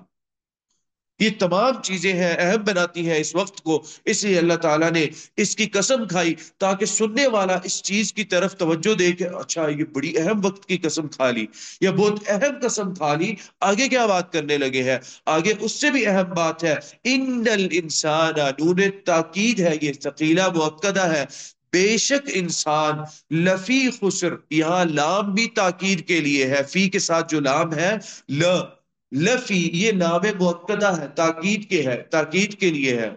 S1: یہ تمام چیزیں ہیں، اہم بناتی ہیں اس وقت کو، اس لیے اللہ تعالیٰ نے اس کی قسم کھائی تاکہ سننے والا اس چیز کی طرف توجہ دے کہ اچھا یہ بڑی اہم وقت کی قسم کھا لی، یا بہت اہم قسم کھا لی۔ آگے کیا بات کرنے لگے ہیں؟ آگے اس سے بھی اہم بات ہے، ان الانسان، نون تاکید ہے، یہ ثقیلہ مؤکدہ ہے، بے شک انسان لفی خسر، یہاں لام بھی تاکید کے لیے ہے، فی کے ساتھ جو لام ہے، لفی یہ نام مؤکدہ ہے، تاکید کے ہے، تاکید کے لیے ہے،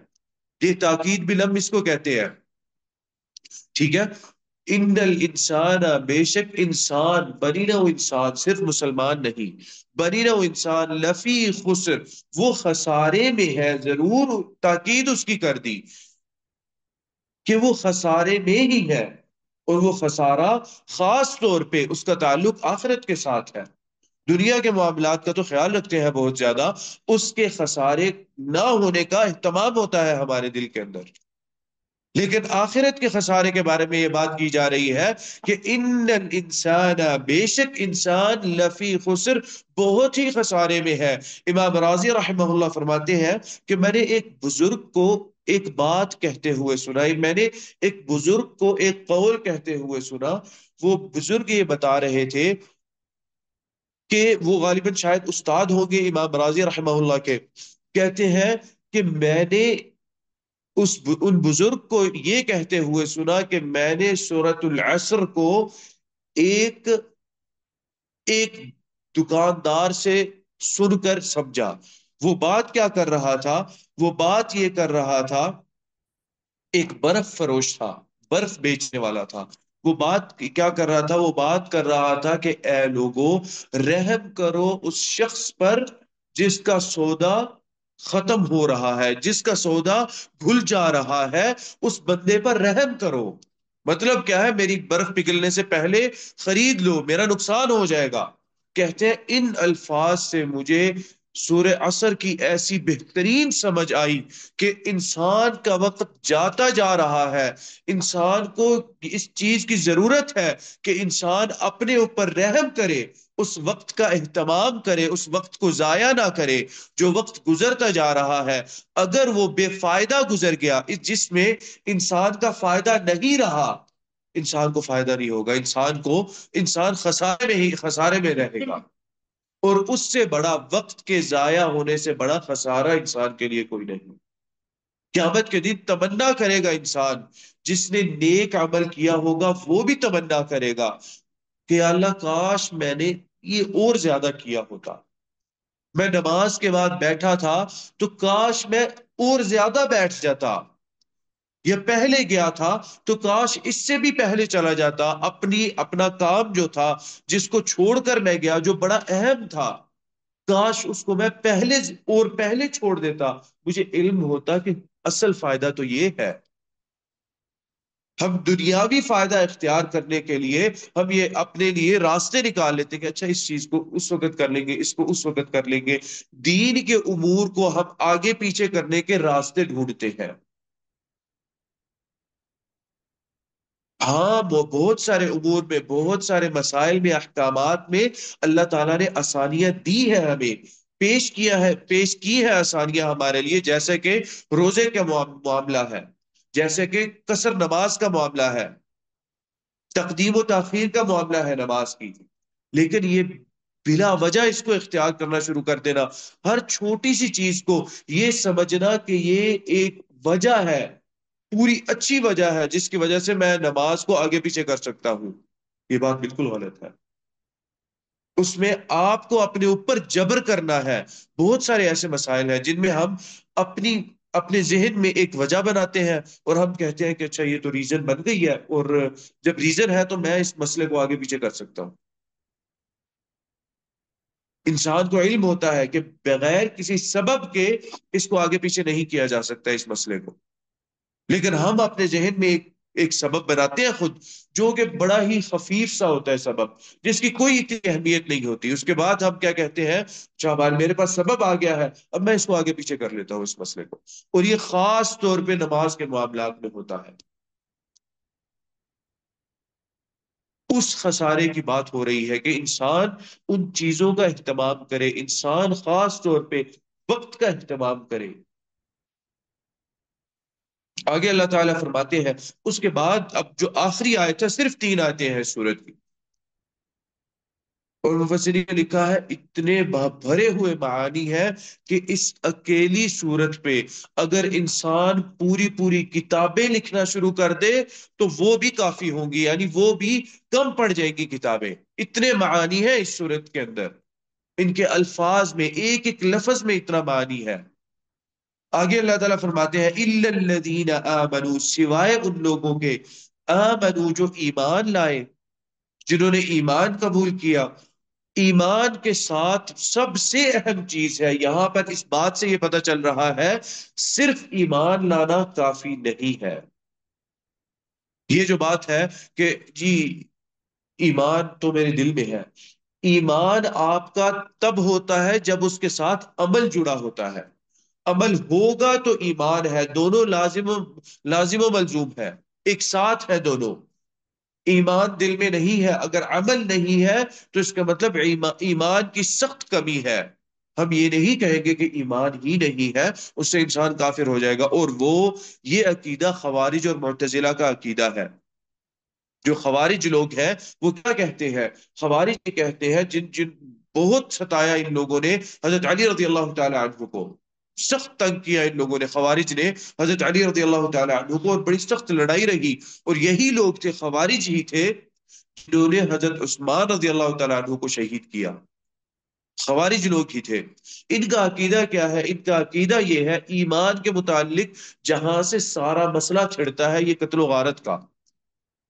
S1: یہ تاکید بھی لم اس کو کہتے ہیں، ٹھیک ہے۔ ان الانسان، بے شک انسان، بنی نوع انسان، صرف مسلمان نہیں، بنی نوع انسان لفی خسر، وہ خسارے میں ہے، ضرور تاکید اس کی کر دی کہ وہ خسارے میں ہی ہے، اور وہ خسارہ خاص طور پہ اس کا تعلق آخرت کے ساتھ ہے۔ دنیا کے معاملات کا تو خیال رکھتے ہیں بہت زیادہ، اس کے خسارے نہ ہونے کا اہتمام ہوتا ہے ہمارے دل کے اندر، لیکن آخرت کے خسارے کے بارے میں یہ بات کی جا رہی ہے کہ ان الانسان، بے شک انسان لفی خسر، بہت ہی خسارے میں ہے۔ امام راضی رحمہ اللہ فرماتے ہیں کہ میں نے ایک بزرگ کو ایک بات کہتے ہوئے سنا، میں نے ایک بزرگ کو ایک قول کہتے ہوئے سنا۔ وہ بزرگ یہ بتا رہے تھے کہ وہ غالباً شاید استاد ہوں گے امام راضی رحمہ اللہ کے، کہتے ہیں کہ میں نے ان بزرگ کو یہ کہتے ہوئے سنا کہ میں نے سورۃ العصر کو ایک ایک دکاندار سے سن کر سمجھا۔ وہ بات کیا کر رہا تھا؟ وہ بات یہ کر رہا تھا، ایک برف فروش تھا، برف بیچنے والا تھا۔ وہ بات کیا کر رہا تھا؟ وہ بات کر رہا تھا کہ اے لوگو، رحم کرو اس شخص پر جس کا سودا ختم ہو رہا ہے، جس کا سودا بھول جا رہا ہے، اس بندے پر رحم کرو۔ مطلب کیا ہے؟ میری برف پگھلنے سے پہلے خرید لو، میرا نقصان ہو جائے گا۔ کہتے ہیں ان الفاظ سے مجھے سورہ عصر کی ایسی بہترین سمجھ آئی کہ انسان کا وقت جاتا جا رہا ہے، انسان کو اس چیز کی ضرورت ہے کہ انسان اپنے اوپر رحم کرے، اس وقت کا اہتمام کرے، اس وقت کو ضائع نہ کرے جو وقت گزرتا جا رہا ہے۔ اگر وہ بے فائدہ گزر گیا، جس میں انسان کا فائدہ نہیں رہا، انسان کو فائدہ نہیں ہوگا، انسان خسارے میں رہے گا، اور اس سے بڑا، وقت کے ضائع ہونے سے بڑا خسارہ انسان کے لیے کوئی نہیں۔ قیامت کے دن تمنا کرے گا انسان، جس نے نیک عمل کیا ہوگا وہ بھی تمنا کرے گا کہ یا اللہ کاش میں نے یہ اور زیادہ کیا ہوتا، میں نماز کے بعد بیٹھا تھا تو کاش میں اور زیادہ بیٹھ جاتا، یہ پہلے گیا تھا تو کاش اس سے بھی پہلے چلا جاتا، اپنا کام جو تھا جس کو چھوڑ کر میں گیا جو بڑا اہم تھا، کاش اس کو میں پہلے چھوڑ دیتا، مجھے علم ہوتا کہ اصل فائدہ تو یہ ہے۔ ہم دنیاوی فائدہ اختیار کرنے کے لیے ہم یہ اپنے لیے راستے نکال لیتے ہیں کہ اچھا اس چیز کو اس وقت کر لیں گے، اس کو اس وقت کر لیں گے۔ دین کے امور کو ہم آگے پیچھے کرنے کے راستے ڈھونڈتے ہیں۔ ہاں، وہ بہت سارے امور میں، بہت سارے مسائل میں، احکامات میں اللہ تعالیٰ نے آسانیاں دی ہے ہمیں، پیش کی ہے آسانیاں ہمارے لیے، جیسے کہ روزے کا معاملہ ہے، جیسے کہ قصر نماز کا معاملہ ہے، تقدیم و تاخیر کا معاملہ ہے نماز کی۔ لیکن یہ بلا وجہ اس کو اختیار کرنا شروع کر دینا، ہر چھوٹی سی چیز کو یہ سمجھنا کہ یہ ایک وجہ ہے، پوری اچھی وجہ ہے جس کی وجہ سے میں نماز کو آگے پیچھے کر سکتا ہوں، یہ بات بالکل غلط ہے۔ اس میں آپ کو اپنے اوپر جبر کرنا ہے۔ بہت سارے ایسے مسائل ہیں جن میں ہم اپنی اپنے ذہن میں ایک وجہ بناتے ہیں اور ہم کہتے ہیں کہ اچھا یہ تو ریزن بن گئی ہے، اور جب ریزن ہے تو میں اس مسئلے کو آگے پیچھے کر سکتا ہوں۔ انسان کو علم ہوتا ہے کہ بغیر کسی سبب کے اس کو آگے پیچھے نہیں کیا جا سکتا اس مسئلے کو، لیکن ہم اپنے ذہن میں ایک سبب بناتے ہیں خود، جو کہ بڑا ہی خفیف سا ہوتا ہے سبب، جس کی کوئی اتنی اہمیت نہیں ہوتی۔ اس کے بعد ہم کیا کہتے ہیں، اچھا بھائی میرے پاس سبب آ گیا ہے، اب میں اس کو آگے پیچھے کر لیتا ہوں اس مسئلے کو۔ اور یہ خاص طور پہ نماز کے معاملات میں ہوتا ہے۔ اس خسارے کی بات ہو رہی ہے کہ انسان ان چیزوں کا اہتمام کرے، انسان خاص طور پہ وقت کا اہتمام کرے۔ آگے اللہ تعالیٰ فرماتے ہیں، اس کے بعد اب جو آخری آیت ہے، صرف 3 آیتیں ہیں سورت کی، اور مفسرین نے لکھا ہے اتنے بھرے ہوئے معانی ہیں کہ اس اکیلی سورت پہ اگر انسان پوری پوری کتابیں لکھنا شروع کر دے تو وہ بھی کافی ہوں گی، یعنی وہ بھی کم پڑ جائیں گی کتابیں، اتنے معانی ہیں اس سورت کے اندر، ان کے الفاظ میں ایک ایک لفظ میں اتنا معانی ہے۔ آگے اللہ تعالیٰ فرماتے ہیں اِلَّا الَّذِينَ آمَنُوا، سوائے ان لوگوں کے، آمنوا جو ایمان لائے، جنہوں نے ایمان قبول کیا۔ ایمان کے ساتھ سب سے اہم چیز ہے، یہاں پر اس بات سے یہ پتہ چل رہا ہے صرف ایمان لانا کافی نہیں ہے۔ یہ جو بات ہے کہ جی ایمان تو میرے دل میں ہے، ایمان آپ کا تب ہوتا ہے جب اس کے ساتھ عمل جڑا ہوتا ہے۔ عمل ہوگا تو ایمان ہے، دونوں لازم و ملزوم ہے، ایک ساتھ ہے دونوں۔ ایمان دل میں نہیں ہے، اگر عمل نہیں ہے تو اس کا مطلب ایمان کی سخت کمی ہے۔ ہم یہ نہیں کہیں گے کہ ایمان ہی نہیں ہے، اس سے انسان کافر ہو جائے گا، اور وہ یہ عقیدہ خوارج اور معتزلہ کا عقیدہ ہے۔ جو خوارج لوگ ہیں وہ کیا کہتے ہیں، خوارج یہ کہتے ہیں، جن جن بہت ستایا ان لوگوں نے حضرت علی رضی اللہ تعالی عنہ کو، سخت تنگ کیا ان لوگوں نے، خوارج نے حضرت علی رضی اللہ تعالی عنہ کو، اور بڑی سخت لڑائی رہی، اور یہی لوگ تھے، خوارج ہی تھے جنہوں نے حضرت عثمان رضی اللہ تعالی عنہ کو شہید کیا، خوارج لوگ ہی تھے۔ ان کا عقیدہ کیا ہے، ان کا عقیدہ یہ ہے ایمان کے متعلق جہاں سے سارا مسئلہ چھڑتا ہے یہ قتل و غارت کا۔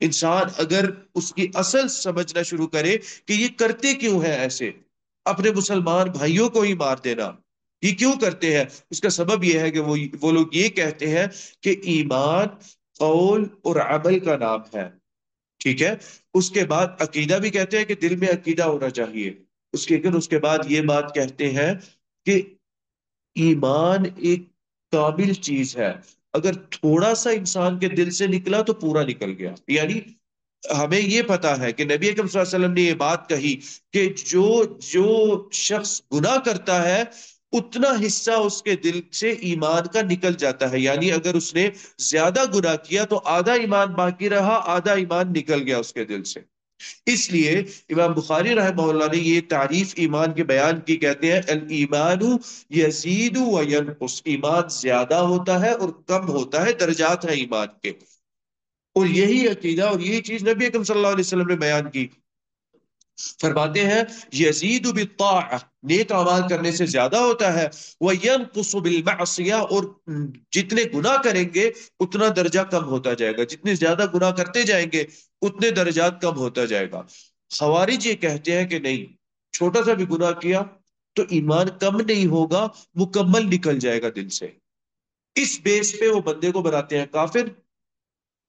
S1: انسان اگر اس کی اصل سمجھنا شروع کرے کہ یہ کرتے کیوں ہیں ایسے، اپنے مسلمان بھائیوں کو ہی مار دینا، یہ کیوں کرتے ہیں، اس کا سبب یہ ہے کہ وہ لوگ یہ کہتے ہیں کہ ایمان قول اور عمل کا نام ہے، ٹھیک ہے۔ اس کے بعد عقیدہ بھی کہتے ہیں کہ دل میں عقیدہ ہونا چاہیے، اس کے بعد یہ بات کہتے ہیں کہ ایمان ایک کامل چیز ہے، اگر تھوڑا سا انسان کے دل سے نکلا تو پورا نکل گیا، یعنی ہمیں یہ پتا ہے کہ نبی اکرم صلی اللہ علیہ وسلم نے یہ بات کہی کہ جو شخص گناہ کرتا ہے اتنا حصہ اس کے دل سے ایمان کا نکل جاتا ہے، یعنی اگر اس نے زیادہ گناہ کیا تو آدھا ایمان باقی رہا، آدھا ایمان نکل گیا اس کے دل سے۔ اس لیے امام بخاری رحمہ اللہ نے یہ تعریف ایمان کے بیان کی، کہتے ہیں الایمان یزید و ینقص، ایمان زیادہ ہوتا ہے اور کم ہوتا ہے، درجات ہیں ایمان کے، اور یہی عقیدہ اور یہی چیز نبی اکرم صلی اللہ علیہ وسلم نے بیان کی۔ فرماتے ہیں یزید بالطاعہ، نیک اعمال کرنے سے زیادہ ہوتا ہے، وینقص بالمعصیہ، اور جتنے گناہ کریں گے اتنا درجہ کم ہوتا جائے گا، جتنے زیادہ گناہ کرتے جائیں گے اتنے درجات کم ہوتا جائے گا۔ خوارج یہ کہتے ہیں کہ نہیں، چھوٹا سا بھی گناہ کیا تو ایمان کم نہیں ہوگا، مکمل نکل جائے گا دل سے، اس بیس پہ وہ بندے کو بناتے ہیں کافر،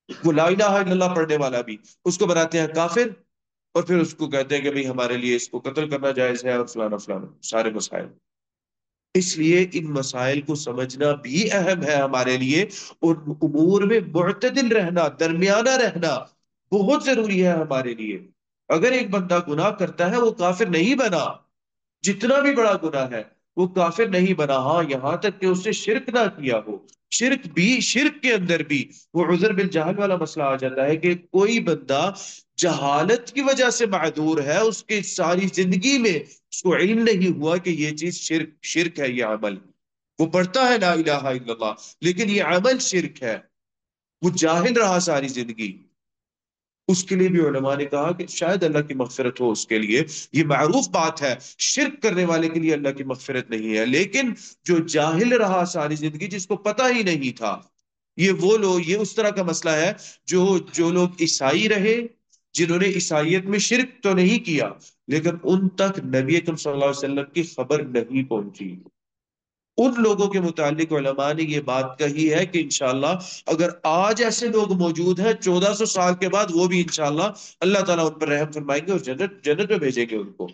S1: وہ لا الہ الا اللہ پڑھنے والا بھی اس کو بناتے ہیں کافر، اور پھر اس کو کہتے ہیں کہ بھئی ہمارے لیے اس کو قتل کرنا جائز ہے اور فلانا فلانا سارے مسائل۔ اس لیے ان مسائل کو سمجھنا بھی اہم ہے ہمارے لیے، اور امور میں معتدل رہنا، درمیانہ رہنا بہت ضروری ہے ہمارے لیے۔ اگر ایک بندہ گناہ کرتا ہے وہ کافر نہیں بنا، جتنا بھی بڑا گناہ ہے وہ کافر نہیں بنا، ہاں یہاں تک کہ اس نے شرک نہ کیا ہو۔ شرک بھی، شرک کے اندر بھی وہ عذر بالجہل والا مسئلہ آ جاتا ہے کہ کوئی بندہ جہالت کی وجہ سے معذور ہے، اس کی ساری زندگی میں اس کو علم نہیں ہوا کہ یہ چیز شرک، شرک ہے یہ عمل، وہ پڑھتا ہے لا الہ الا اللہ لیکن یہ عمل شرک ہے، وہ جاہل رہا ساری زندگی، اس کے لیے بھی علماء نے کہا کہ شاید اللہ کی مغفرت ہو اس کے لیے۔ یہ معروف بات ہے، شرک کرنے والے کے لیے اللہ کی مغفرت نہیں ہے، لیکن جو جاہل رہا ساری زندگی، جس کو پتہ ہی نہیں تھا، یہ وہ لوگ، یہ اس طرح کا مسئلہ ہے جو لوگ عیسائی رہے، جنہوں نے عیسائیت میں شرک تو نہیں کیا لیکن ان تک نبی اکرم صلی اللہ علیہ وسلم کی خبر نہیں پہنچی، ان لوگوں کے متعلق علماء نے یہ بات کہی ہے کہ انشاءاللہ اگر آج ایسے لوگ موجود ہیں 1400 سال کے بعد، وہ بھی انشاءاللہ اللہ تعالیٰ ان پر رحم فرمائیں گے اور جنت، جنت میں بھیجیں گے ان کو،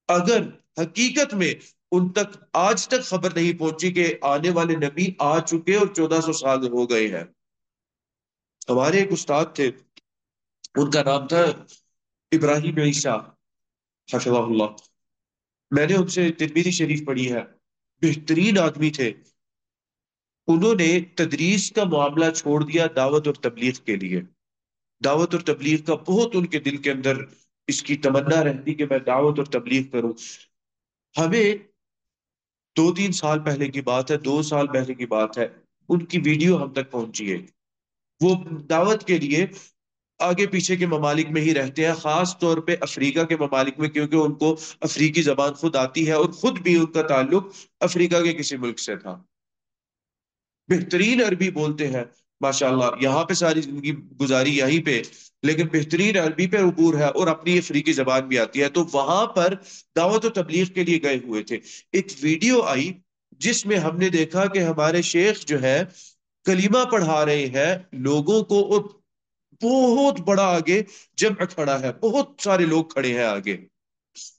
S1: اگر حقیقت میں ان تک آج تک خبر نہیں پہنچی کہ آنے والے نبی آ چکے اور 1400 سال ہو گئے ہیں۔ ہمارے ایک استاد تھے، ان کا نام تھا ابراہیم عیسیٰ حفظہ اللہ، میں نے ان سے ترمذی شریف پڑھی ہے، بہترین آدمی تھے۔ انہوں نے تدریس کا معاملہ چھوڑ دیا دعوت اور تبلیغ کے لیے، دعوت اور تبلیغ کا بہت ان کے دل کے اندر اس کی تمنا رہتی کہ میں دعوت اور تبلیغ کروں۔ ہمیں 2-3 سال پہلے کی بات ہے، 2 سال پہلے کی بات ہے، ان کی ویڈیو ہم تک پہنچی ہے، وہ دعوت کے لیے آگے پیچھے کے ممالک میں ہی رہتے ہیں، خاص طور پہ افریقہ کے ممالک میں، کیونکہ ان کو افریقی زبان خود آتی ہے اور خود بھی ان کا تعلق افریقہ کے کسی ملک سے تھا، بہترین عربی بولتے ہیں ماشاءاللہ، یہاں پہ ساری زندگی گزاری یہیں پہ، لیکن بہترین عربی پہ عبور ہے اور اپنی افریقی زبان بھی آتی ہے، تو وہاں پر دعوت و تبلیغ کے لیے گئے ہوئے تھے۔ ایک ویڈیو آئی جس میں ہم نے دیکھا کہ ہمارے شیخ جو ہے کلمہ پڑھا رہے ہیں لوگوں کو، اور بہت بڑا آگے جمع کھڑا ہے، بہت سارے لوگ کھڑے ہیں آگے۔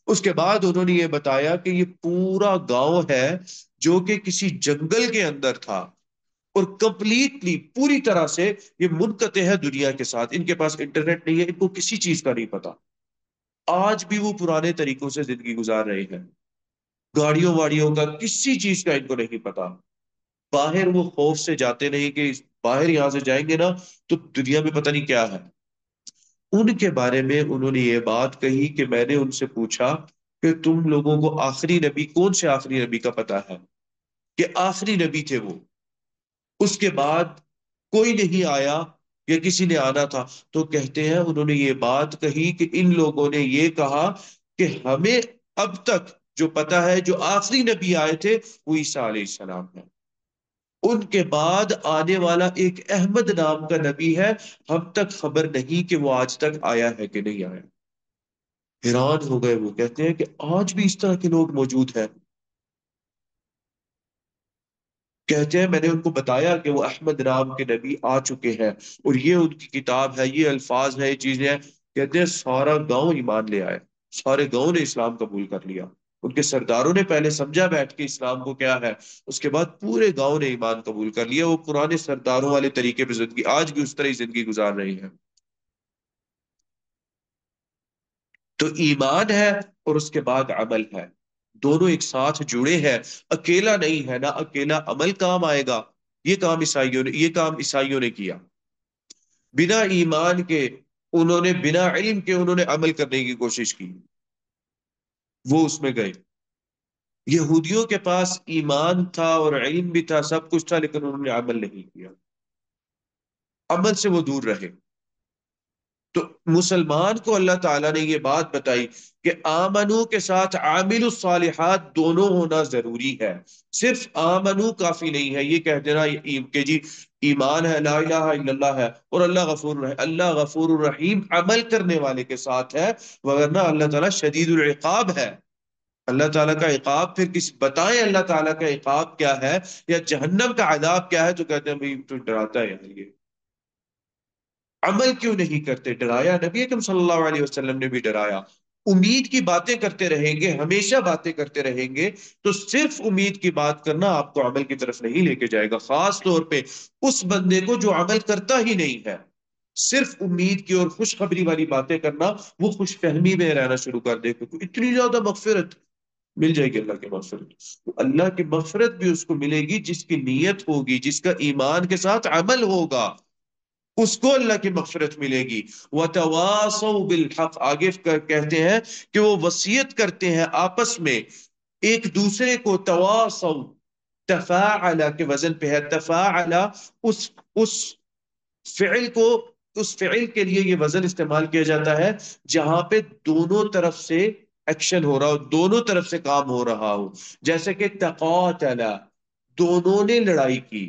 S1: اس کے بعد انہوں نے یہ بتایا کہ یہ پورا گاؤں ہے جو کہ کسی جنگل کے اندر تھا، اور کمپلیٹلی پوری طرح سے یہ منقطع ہے دنیا کے ساتھ، ان کے پاس انٹرنیٹ نہیں ہے، ان کو کسی چیز کا نہیں پتا، آج بھی وہ پرانے طریقوں سے زندگی گزار رہے ہیں، گاڑیوں واڑیوں کا کسی چیز کا ان کو نہیں پتا، باہر وہ خوف سے جاتے نہیں کہ باہر یہاں سے جائیں گے نا تو دنیا میں پتہ نہیں کیا ہے۔ ان کے بارے میں انہوں نے یہ بات کہی کہ میں نے ان سے پوچھا کہ تم لوگوں کو آخری نبی کون سے آخری نبی کا پتا ہے، کہ آخری نبی تھے وہ، اس کے بعد کوئی نہیں آیا یا کسی نے آنا تھا؟ تو کہتے ہیں انہوں نے یہ بات کہی کہ ان لوگوں نے یہ کہا کہ ہمیں اب تک جو پتا ہے جو آخری نبی آئے تھے وہ عیسیٰ علیہ السلام ہے، ان کے بعد آنے والا ایک احمد نام کا نبی ہے، ہم تک خبر نہیں کہ وہ آج تک آیا ہے کہ نہیں آیا۔ حیران ہو گئے، وہ کہتے ہیں کہ آج بھی اس طرح کے لوگ موجود ہیں، کہتے ہیں میں نے ان کو بتایا کہ وہ احمد نام کے نبی آ چکے ہیں اور یہ ان کی کتاب ہے، یہ الفاظ ہے، یہ چیزیں ہیں، کہتے ہیں سارا گاؤں ایمان لے آئے، سارے گاؤں نے اسلام قبول کر لیا، ان کے سرداروں نے پہلے سمجھا بیٹھ کے اسلام کو کیا ہے، اس کے بعد پورے گاؤں نے ایمان قبول کر لیا، وہ پرانے سرداروں والے طریقے پہ زندگی آج بھی اس طرح ہی زندگی گزار رہی ہے۔ تو ایمان ہے اور اس کے بعد عمل ہے، دونوں ایک ساتھ جڑے ہیں، اکیلا نہیں ہے، نہ اکیلا عمل کام آئے گا، یہ کام عیسائیوں نے کیا بنا ایمان کے، انہوں نے بنا علم کے انہوں نے عمل کرنے کی کوشش کی، وہ اس میں گئے۔ یہودیوں کے پاس ایمان تھا اور علم بھی تھا، سب کچھ تھا، لیکن انہوں نے عمل نہیں کیا، عمل سے وہ دور رہے۔ تو مسلمان کو اللہ تعالیٰ نے یہ بات بتائی کہ آمنو کے ساتھ عامل الصالحات دونوں ہونا ضروری ہے، صرف آمنو کافی نہیں ہے، یہ کہہ دینا کہ جی ایمان ہے، لا الہ الا اللہ ہے اور اللہ غفور الرحیم، اللہ غفور الرحیم عمل کرنے والے کے ساتھ ہے، وگرنہ اللہ تعالیٰ شدید العقاب ہے۔ اللہ تعالیٰ کا عقاب پھر کس بتائیں، اللہ تعالیٰ کا عقاب کیا ہے یا جہنم کا عذاب کیا ہے، تو کہتے ہیں بھائی تو ڈراتا ہے یار یہ، عمل کیوں نہیں کرتے؟ ڈرایا نبی اکرم صلی اللہ علیہ وسلم نے بھی ڈرایا۔ امید کی باتیں کرتے رہیں گے، ہمیشہ باتیں کرتے رہیں گے، تو صرف امید کی بات کرنا آپ کو عمل کی طرف نہیں لے کے جائے گا، خاص طور پہ اس بندے کو جو عمل کرتا ہی نہیں ہے۔ صرف امید کی اور خوشخبری والی باتیں کرنا، وہ خوش فہمی میں رہنا شروع کر دے گا، اتنی زیادہ مغفرت مل جائے گی اللہ کی مغفرت۔ تو اللہ کی مغفرت بھی اس کو ملے گی جس کی نیت ہوگی، جس کا ایمان کے ساتھ عمل ہوگا، اس کو اللہ کی مغفرت ملے گی۔ وَتَوَاصَوْا بِالْحَقِّ، آگے کہتے ہیں کہ وہ وصیت کرتے ہیں آپس میں ایک دوسرے کو۔ تواصوا، تفاعل کے وزن پہ ہے، تفاعل، اس فعل کو، اس فعل کے لیے یہ وزن استعمال کیا جاتا ہے جہاں پہ دونوں طرف سے ایکشن ہو رہا ہو، دونوں طرف سے کام ہو رہا ہو، جیسے کہ تقاتل، دونوں نے لڑائی کی۔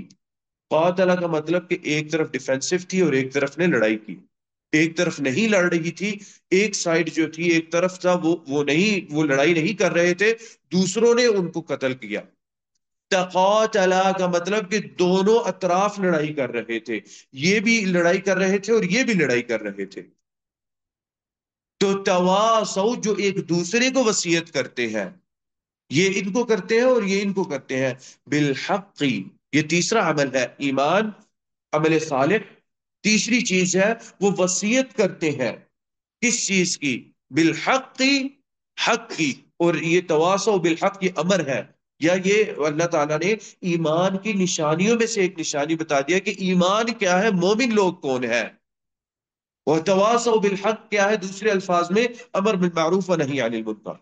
S1: قاتل کا مطلب کہ ایک طرف ڈیفینسو تھی اور ایک طرف نے لڑائی کی، ایک طرف نہیں لڑ رہی تھی، ایک سائیڈ جو تھی، ایک طرف تھا وہ لڑائی نہیں کر رہے تھے، دوسروں نے ان کو قتل کیا۔ تقاتلا کا مطلب کہ دونوں اطراف لڑائی کر رہے تھے، یہ بھی لڑائی کر رہے تھے اور یہ بھی لڑائی کر رہے تھے۔ تو تواصو، جو ایک دوسرے کو وصیت کرتے ہیں، یہ ان کو کرتے ہیں اور یہ ان کو کرتے ہیں، بالحق، یہ تیسرا عمل ہے، ایمان، عمل صالح۔ تیسری چیز ہے وہ وصیت کرتے ہیں، کس چیز کی؟ بالحق، حق کی۔ اور یہ تواصو بالحق یہ امر ہے، یا یہ اللہ تعالیٰ نے ایمان کی نشانیوں میں سے ایک نشانی بتا دیا کہ ایمان کیا ہے، مومن لوگ کون ہے۔ اور تواصو بالحق کیا ہے؟ دوسرے الفاظ میں امر بالمعروف و نہی عن المنکر،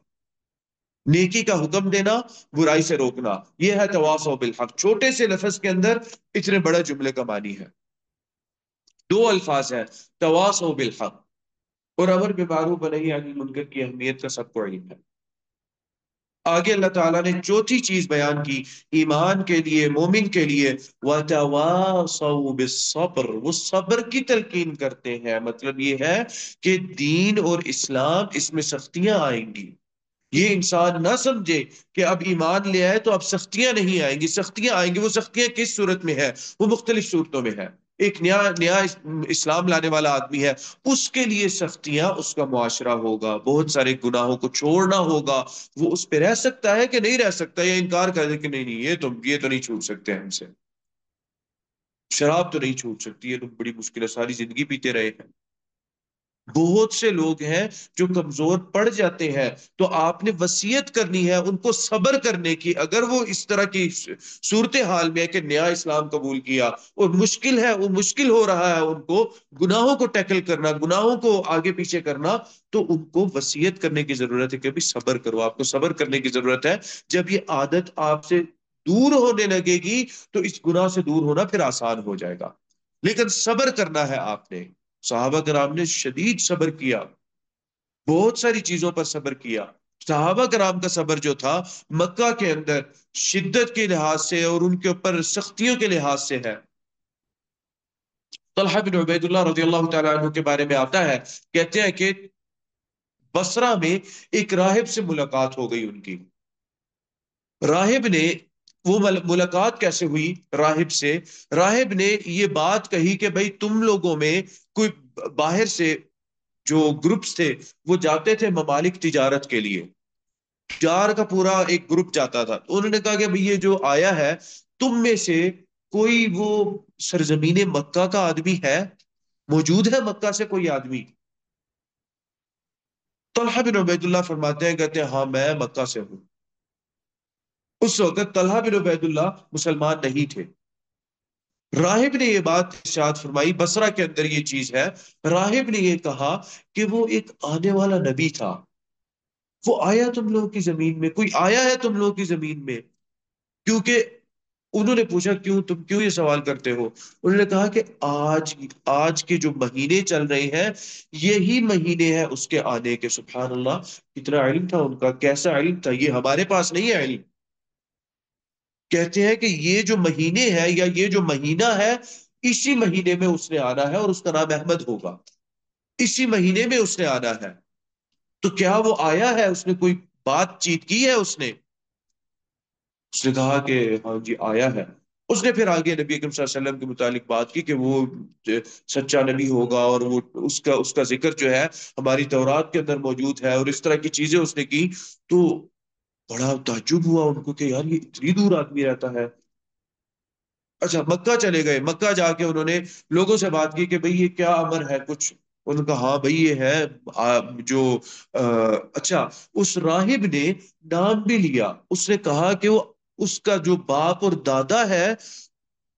S1: نیکی کا حکم دینا، برائی سے روکنا، یہ ہے تواصو بالحق۔ چھوٹے سے لفظ کے اندر اتنے بڑے جملے کا معنی ہے، دو الفاظ ہیں، تواصو بالحق اور امر بالمعروف و نہی عن المنکر کی اہمیت کا سب کو علم ہے۔ آگے اللہ تعالیٰ نے چوتھی چیز بیان کی ایمان کے لیے، مومن کے لیے، وَتَوَاصَوْا بِالصَّبْرِ، وہ صبر کی تلقین کرتے ہیں۔ مطلب یہ ہے کہ دین اور اسلام، اس میں سختیاں آئیں گی، یہ انسان نہ سمجھے کہ اب ایمان لے آئے تو اب سختیاں نہیں آئیں گی، سختیاں آئیں گی۔ وہ سختیاں کس صورت میں ہے؟ وہ مختلف صورتوں میں ہے۔ ایک نیا نیا اسلام لانے والا آدمی ہے، اس کے لیے سختیاں، اس کا معاشرہ ہوگا، بہت سارے گناہوں کو چھوڑنا ہوگا، وہ اس پہ رہ سکتا ہے کہ نہیں رہ سکتا، یا انکار کر دے کہ نہیں نہیں، یہ تو نہیں چھوٹ سکتے ہم سے، شراب تو نہیں چھوٹ سکتی، یہ تو بڑی مشکل ہے، ساری زندگی پیتے رہے ہیں۔ بہت سے لوگ ہیں جو کمزور پڑ جاتے ہیں، تو آپ نے وصیت کرنی ہے ان کو صبر کرنے کی۔ اگر وہ اس طرح کی صورتحال میں ہے کہ نیا اسلام قبول کیا اور مشکل ہے، وہ مشکل ہو رہا ہے ان کو گناہوں کو ٹیکل کرنا، گناہوں کو آگے پیچھے کرنا، تو ان کو وصیت کرنے کی ضرورت ہے کہ بھی صبر کرو، آپ کو صبر کرنے کی ضرورت ہے۔ جب یہ عادت آپ سے دور ہونے لگے گی تو اس گناہ سے دور ہونا پھر آسان ہو جائے گا، لیکن صبر کرنا ہے آپ نے۔ صحابہ کرام نے شدید صبر کیا، بہت ساری چیزوں پر صبر کیا۔ صحابہ کرام کا صبر جو تھا مکہ کے اندر شدت کے لحاظ سے اور ان کے اوپر سختیوں کے لحاظ سے ہے۔ طلحہ بن عبید اللہ رضی اللہ تعالیٰ عنہ کے بارے میں آتا ہے، کہتے ہیں کہ بصرہ میں ایک راہب سے ملاقات ہو گئی ان کی۔ راہب نے، وہ ملاقات کیسے ہوئی راہب سے؟ راہب نے یہ بات کہی کہ بھائی تم لوگوں میں کوئی باہر سے جو گروپس تھے وہ جاتے تھے ممالک تجارت کے لیے، چار کا پورا ایک گروپ جاتا تھا، تو انہوں نے کہا کہ بھئی یہ جو آیا ہے تم میں سے کوئی وہ سرزمین مکہ کا آدمی ہے، موجود ہے مکہ سے کوئی آدمی؟ طلحہ بن عبید اللہ فرماتے ہیں، کہتے ہیں ہاں میں مکہ سے ہوں۔ اس وقت طلحہ بن عبید اللہ مسلمان نہیں تھے۔ راہب نے یہ بات ارشاد فرمائی، بصرہ کے اندر یہ چیز ہے، راہب نے یہ کہا کہ وہ ایک آنے والا نبی تھا، وہ آیا تم لوگوں کی زمین میں، کوئی آیا ہے تم لوگوں کی زمین میں؟ کیونکہ انہوں نے پوچھا کیوں، تم کیوں یہ سوال کرتے ہو؟ انہوں نے کہا کہ آج کے جو مہینے چل رہے ہیں یہی مہینے ہیں اس کے آنے کے۔ سبحان اللہ، کتنا علم تھا ان کا، کیسا علم تھا، یہ ہمارے پاس نہیں ہے علم۔ کہتے ہیں کہ یہ جو مہینے ہے یا یہ جو مہینہ ہے اسی مہینے میں اس نے آنا ہے اور اس کا نام احمد ہوگا، اسی مہینے میں اس نے آنا ہے۔ تو کیا وہ آیا ہے؟ اس نے کوئی بات چیت کی ہے؟ اس نے کہا کہ ہاں جی آیا ہے۔ اس نے پھر آگے نبی اکرم صلی اللہ علیہ وسلم کے متعلق بات کی کہ وہ سچا نبی ہوگا، اور وہ اس کا ذکر جو ہے ہماری تورات کے اندر موجود ہے، اور اس طرح کی چیزیں اس نے کی. تو بڑا تعجب ہوا ان کو کہ یار یہ اتنی دور آدمی رہتا ہے. اچھا مکہ چلے گئے، مکہ جا کے انہوں نے لوگوں سے بات کی کہ بھئی یہ کیا امر ہے کچھ. ان کا ہاں بھئی یہ ہے جو اچھا اس راہب نے نام بھی لیا. اس نے کہا کہ وہ اس کا جو باپ اور دادا ہے.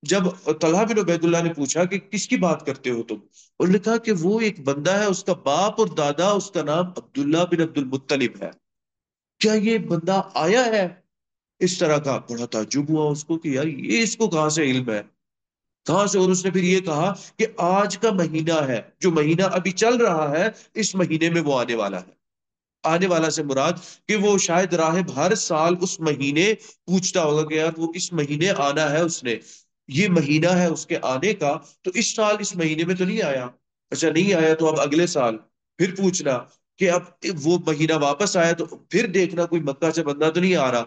S1: جب طلحہ بن عبید اللہ نے پوچھا کہ کس کی بات کرتے ہو تم، انہوں نے کہا کہ وہ ایک بندہ ہے، اس کا باپ اور دادا اس کا نام عبداللہ بن عبد المطلب ہے. کیا یہ بندہ آیا ہے اس طرح کا؟ بڑا تعجب ہوا اس کو کہ یار یہ اس کو کہاں سے علم ہے، کہاں سے. اور اس نے پھر یہ کہا کہ آج کا مہینہ ہے، جو مہینہ ابھی چل رہا ہے، اس مہینے میں وہ آنے والا ہے. آنے والا سے مراد کہ وہ شاید راہب ہر سال اس مہینے پوچھتا ہوگا کہ یار وہ اس مہینے آنا ہے، اس نے یہ مہینہ ہے اس کے آنے کا، تو اس سال اس مہینے میں تو نہیں آیا. اچھا نہیں آیا تو اب اگلے سال پھر پوچھنا کہ اب وہ مہینہ واپس آیا تو پھر دیکھنا کوئی مکہ سے بندہ تو نہیں آ رہا.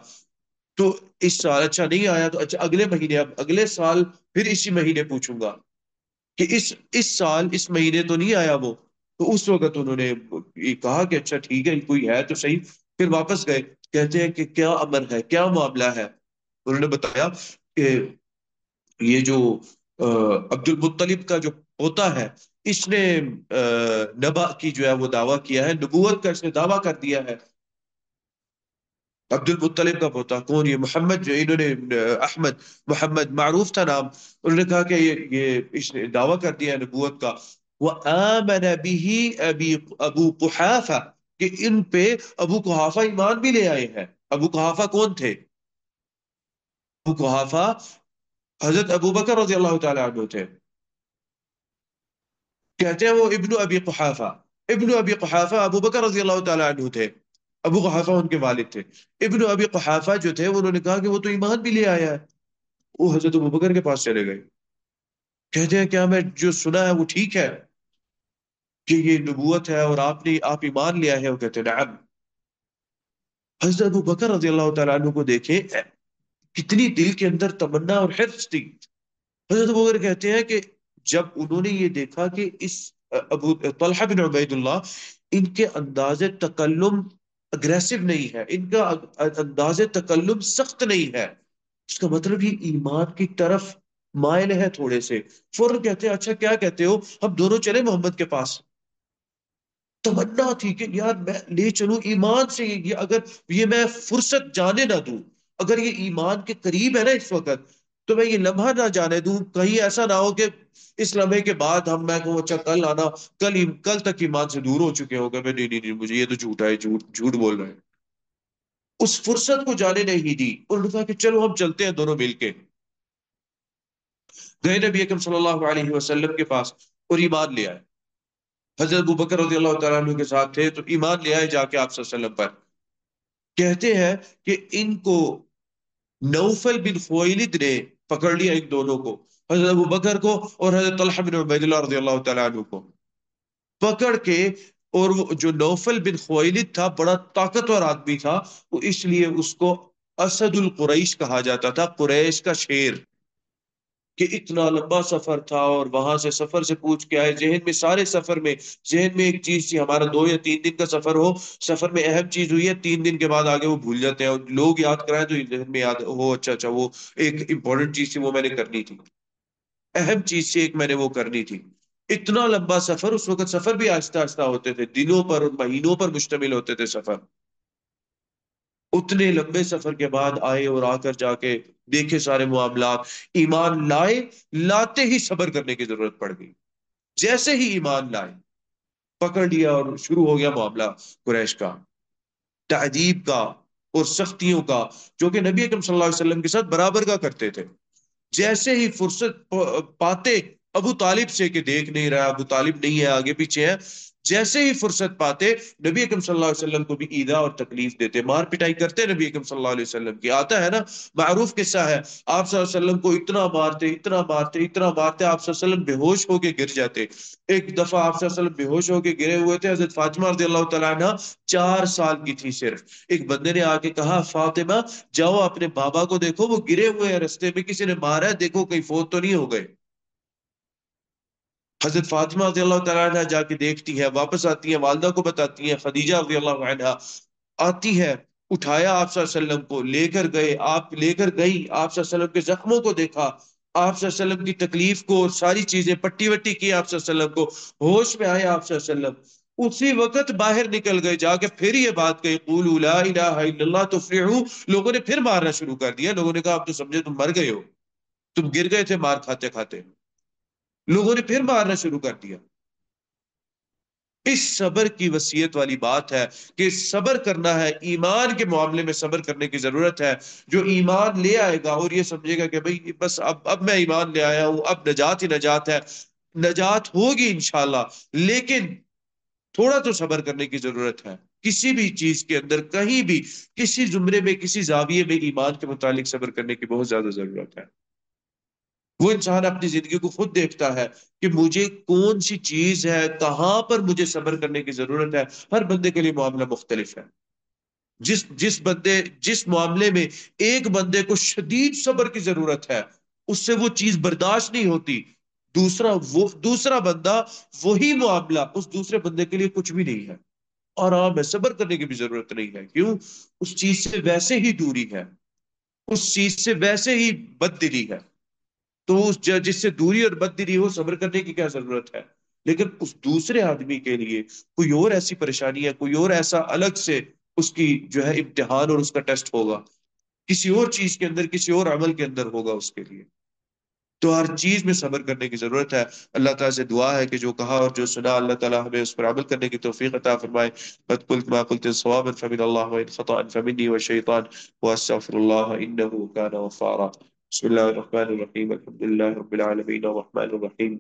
S1: تو اس سال اچھا نہیں آیا تو اچھا اگلے مہینے، اب اگلے سال پھر اسی مہینے پوچھوں گا کہ اس سال اس مہینے تو نہیں آیا وہ. تو اس وقت انہوں نے یہ کہا کہ اچھا ٹھیک ہے کوئی ہے تو صحیح. پھر واپس گئے، کہتے ہیں کہ کیا امر ہے، کیا معاملہ ہے. انہوں نے بتایا کہ یہ جو عبد المطلب کا جو پوتا ہے، اس نے نبا کی جو ہے وہ دعویٰ کیا ہے، نبوت کا اس نے دعویٰ کر دیا ہے. عبد المطلب کا پوتا کون؟ یہ محمد، جو انہوں نے احمد محمد معروف تھا نام. انہوں نے کہا کہ یہ اس نے دعویٰ کر دیا ہے نبوت کا. وَآمَنَ بِهِ ابو قحافہ، کہ ان پہ ابو قحافہ ایمان بھی لے آئے ہیں. ابو قحافہ کون تھے؟ ابو قحافہ حضرت ابو بکر رضی اللہ تعالی عنہ تھے. کہتے ہیں وہ ابن ابی قحافہ، ابن ابی قحافہ ابو بکر رضی اللہ تعالی عنہ تھے. ابو قحافہ ان کے والد تھے. ابن ابی قحافہ جو تھے انہوں نے کہا کہ وہ تو ایمان بھی لے آیا ہے. وہ حضرت ابو بکر کے پاس چلے گئے، کہتے ہیں کیا میں جو سنا ہے وہ ٹھیک ہے کہ یہ نبوت ہے اور آپ ایمان لے آئے ہیں؟ وہ کہتے ہیں نعم. حضرت ابو بکر رضی اللہ تعالیٰ عنہ کو دیکھیں کتنی دل کے اندر تمنا اور حرص تھی. حضرت ابو بکر کہتے ہیں کہ جب انہوں نے یہ دیکھا کہ اس ابو طلحہ بن عبید اللہ، ان کے انداز تکلم اگریسو نہیں ہے، ان کا انداز تکلم سخت نہیں ہے، اس کا مطلب یہ ایمان کی طرف مائل ہے تھوڑے سے. فوراً کہتے ہیں اچھا کیا کہتے ہو، ہم دونوں چلے محمد کے پاس. تمنا تھی کہ یار میں لے چلوں ایمان سے، یہ اگر یہ میں فرصت جانے نہ دوں، اگر یہ ایمان کے قریب ہے نا اس وقت، تو میں یہ لمحہ نہ جانے دوں. کہیں ایسا نہ ہو کہ اس لمحے کے بعد میں کہوں اچھا کل آنا، کل تک ایمان سے دور ہو چکے ہوں گے. میں نہیں نہیں نہیں، مجھے یہ تو جھوٹا ہے، جھوٹ جھوٹ بول رہے ہیں. اس فرصت کو جانے نہیں دی. انہوں نے کہا کہ چلو ہم چلتے ہیں دونوں مل کے. گئے نبی اکرم صلی اللہ علیہ وسلم کے پاس اور ایمان لے آئے. حضرت ابو بکر رضی اللہ تعالیٰ عنہ کے ساتھ تھے تو ایمان لے آئے جا کے آپ صلی اللہ علیہ وسلم پر. کہتے ہیں کہ ان کو نوفل بن خویلد نے پکڑ لیا، ان دونوں کو، حضرت ابو بکر کو اور حضرت طلحہ بن عبید اللہ رضی اللہ تعالیٰ عنہ کو پکڑ کے. اور وہ جو نوفل بن خویلد تھا بڑا طاقتور آدمی تھا، وہ اس لیے اس کو اسد القریش کہا جاتا تھا، قریش کا شیر. کہ اتنا لمبا سفر تھا اور وہاں سے سفر سے پوچھ کے آئے. ذہن میں سارے سفر میں ذہن میں ایک چیز تھی، ہمارا 2 یا 3 دن کا سفر ہو، سفر میں اہم چیز ہوئی ہے، 3 دن کے بعد آگے وہ بھول جاتے ہیں، اور لوگ یاد کرائیں تو ذہن میں یاد ہو اچھا اچھا وہ ایک امپورٹنٹ چیز تھی، وہ میں نے کرنی تھی، اہم چیز سے ایک میں نے وہ کرنی تھی. اتنا لمبا سفر، اس وقت سفر بھی آہستہ آہستہ ہوتے تھے، دنوں پر اور مہینوں پر مشتمل ہوتے تھے سفر. اتنے لمبے سفر کے بعد آئے اور آ کر جا کے دیکھے سارے معاملات. ایمان لائے، لاتے ہی صبر کرنے کی ضرورت پڑ گئی. جیسے ہی ایمان لائے پکڑ لیا اور شروع ہو گیا معاملہ قریش کا، تعذیب کا اور سختیوں کا، جو کہ نبی اکرم صلی اللہ علیہ وسلم کے ساتھ برابر کا کرتے تھے. جیسے ہی فرصت پاتے ابو طالب سے کہ دیکھ نہیں رہا، ابو طالب نہیں ہے، آگے پیچھے ہے، جیسے ہی فرصت پاتے نبی اکرم صلی اللہ علیہ وسلم کو بھی ایذا اور تکلیف دیتے، مار پٹائی کرتے نبی اکرم صلی اللہ علیہ وسلم کی۔ آتا ہے نا، معروف قصہ ہے، آپ صلی اللہ علیہ وسلم کو اتنا مارتے اتنا مارتے اتنا مارتے، آپ صلی اللہ علیہ وسلم بے ہوش ہو کے گر جاتے۔ ایک دفعہ آپ صلی اللہ علیہ وسلم بے ہوش ہو کے گرے ہوئے تھے، حضرت فاطمہ رضی اللہ تعالیٰ عنہ 4 سال کی تھی صرف۔ ایک بندے نے آ کے کہا فاطمہ جاؤ اپنے بابا کو دیکھو، وہ گرے ہوئے ہیں رستے میں، کسی نے مارا ہے، دیکھو کہیں فوت تو نہیں ہو گئے۔ حضرت فاطمہ رضی اللہ تعالیٰ عنہ جا کے دیکھتی ہے، واپس آتی ہے، والدہ کو بتاتی ہیں، خدیجہ رضی اللہ عنہ آتی ہے، اٹھایا آپ صلی اللہ علیہ وسلم کو، لے کر گئے، آپ لے کر گئی، آپ صلی اللہ علیہ وسلم کے زخموں کو دیکھا، آپ صلی اللہ علیہ وسلم کی تکلیف کو، ساری چیزیں پٹی وٹی کی، آپ صلی اللہ علیہ وسلم کو ہوش میں آئے، آپ صلی اللہ علیہ وسلم اسی وقت باہر نکل گئے، جا کے پھر یہ بات کہی قولوا لا الہ الا اللہ تفلحوا۔ لوگوں نے پھر مارنا شروع کر دیا، لوگوں نے کہا اب تو سمجھے تم مر گئے ہو، تم گر گئے تھے مار کھاتے کھاتے، لوگوں نے پھر مارنا شروع کر دیا۔ اس صبر کی وصیت والی بات ہے کہ صبر کرنا ہے، ایمان کے معاملے میں صبر کرنے کی ضرورت ہے۔ جو ایمان لے آئے گا اور یہ سمجھے گا کہ بھئی بس اب میں ایمان لے آیا ہوں، اب نجات ہی نجات ہے، نجات ہوگی انشاءاللہ، لیکن تھوڑا تو صبر کرنے کی ضرورت ہے۔ کسی بھی چیز کے اندر کہیں بھی کسی زمرے میں کسی زاویے میں ایمان کے متعلق صبر کرنے کی بہت زیادہ ضرورت ہے۔ وہ انسان اپنی زندگی کو خود دیکھتا ہے کہ مجھے کون سی چیز ہے، کہاں پر مجھے صبر کرنے کی ضرورت ہے۔ ہر بندے کے لیے معاملہ مختلف ہے۔ جس معاملے میں ایک بندے کو شدید صبر کی ضرورت ہے، اس سے وہ چیز برداشت نہیں ہوتی، دوسرا بندہ وہی معاملہ اس دوسرے بندے کے لیے کچھ بھی نہیں ہے، آرام ہے، صبر کرنے کی بھی ضرورت نہیں ہے۔ کیوں؟ اس چیز سے ویسے ہی دوری ہے، اس چیز سے ویسے ہی بد دلی ہے، تو جس سے دوری اور بد دلی ہو، صبر کرنے کی کیا ضرورت ہے؟ لیکن اس دوسرے آدمی کے لیے کوئی اور ایسی پریشانی ہے، کوئی اور ایسا الگ سے اس کی جو ہے امتحان اور اس کا ٹیسٹ ہوگا، کسی اور چیز کے اندر، کسی اور عمل کے اندر ہوگا اس کے لیے، تو ہر چیز میں صبر کرنے کی ضرورت ہے۔ اللہ تعالیٰ سے دعا ہے کہ جو کہا اور جو سنا، اللہ تعالیٰ ہمیں اس پر عمل کرنے کی توفیق عطا فرمائے۔ قد قلت ما قلت صوابا فمن الله وإن خطأ فمني والشيطان وأستغفر الله إنه كان غفارا۔ بسم الله الرحمن الرحيم، الحمد لله رب العالمين الرحمن الرحيم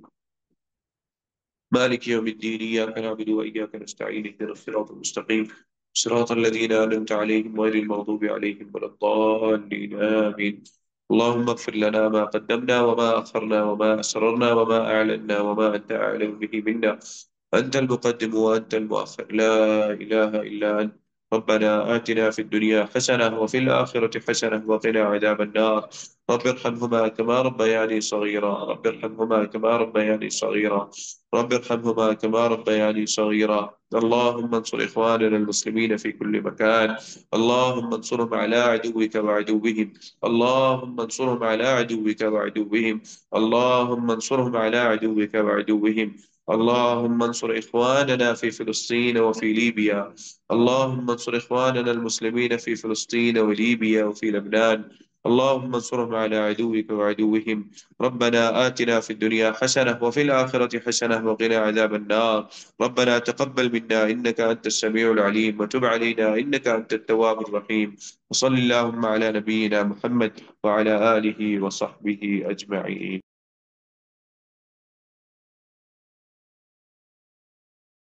S1: مالك يوم الدين، إياك نعبد وإياك نستعين، اهدنا الصراط المستقيم صراط الذين أنعمت عليهم غير المغضوب عليهم ولا الضالين آمين۔ اللهم اغفر لنا ما قدمنا وما أخرنا وما أسررنا وما أعلنا وما أنت أعلم به منا، أنت المقدم وأنت المؤخر، لا إله إلا أنت، ربنا آتنا في الدنيا حسنة وفي الآخرة حسنة وقنا عذاب النار، رب ارحمهما كما ربياني صغيرا، رب ارحمهما كما ربياني صغيرا، رب ارحمهما كما ربياني صغيرا۔ اللهم انصر إخواننا المسلمين في كل مكان، اللهم انصرهم على عدوك وعدوهم، اللهم انصرهم على عدوك وعدوهم، اللهم انصرهم على عدوك وعدوهم، اللهم انصر إخواننا في فلسطين وفي ليبيا، اللهم انصر إخواننا المسلمين في فلسطين وليبيا وفي لبنان، اللهم انصرهم على عدوك وعدوهم، ربنا آتنا في الدنيا حسنة وفي الآخرة حسنة وقنا عذاب النار، ربنا تقبل منا إنك أنت السميع العليم وتب علينا إنك أنت التواب الرحيم، وصل اللهم على نبينا محمد وعلى آله وصحبه أجمعين۔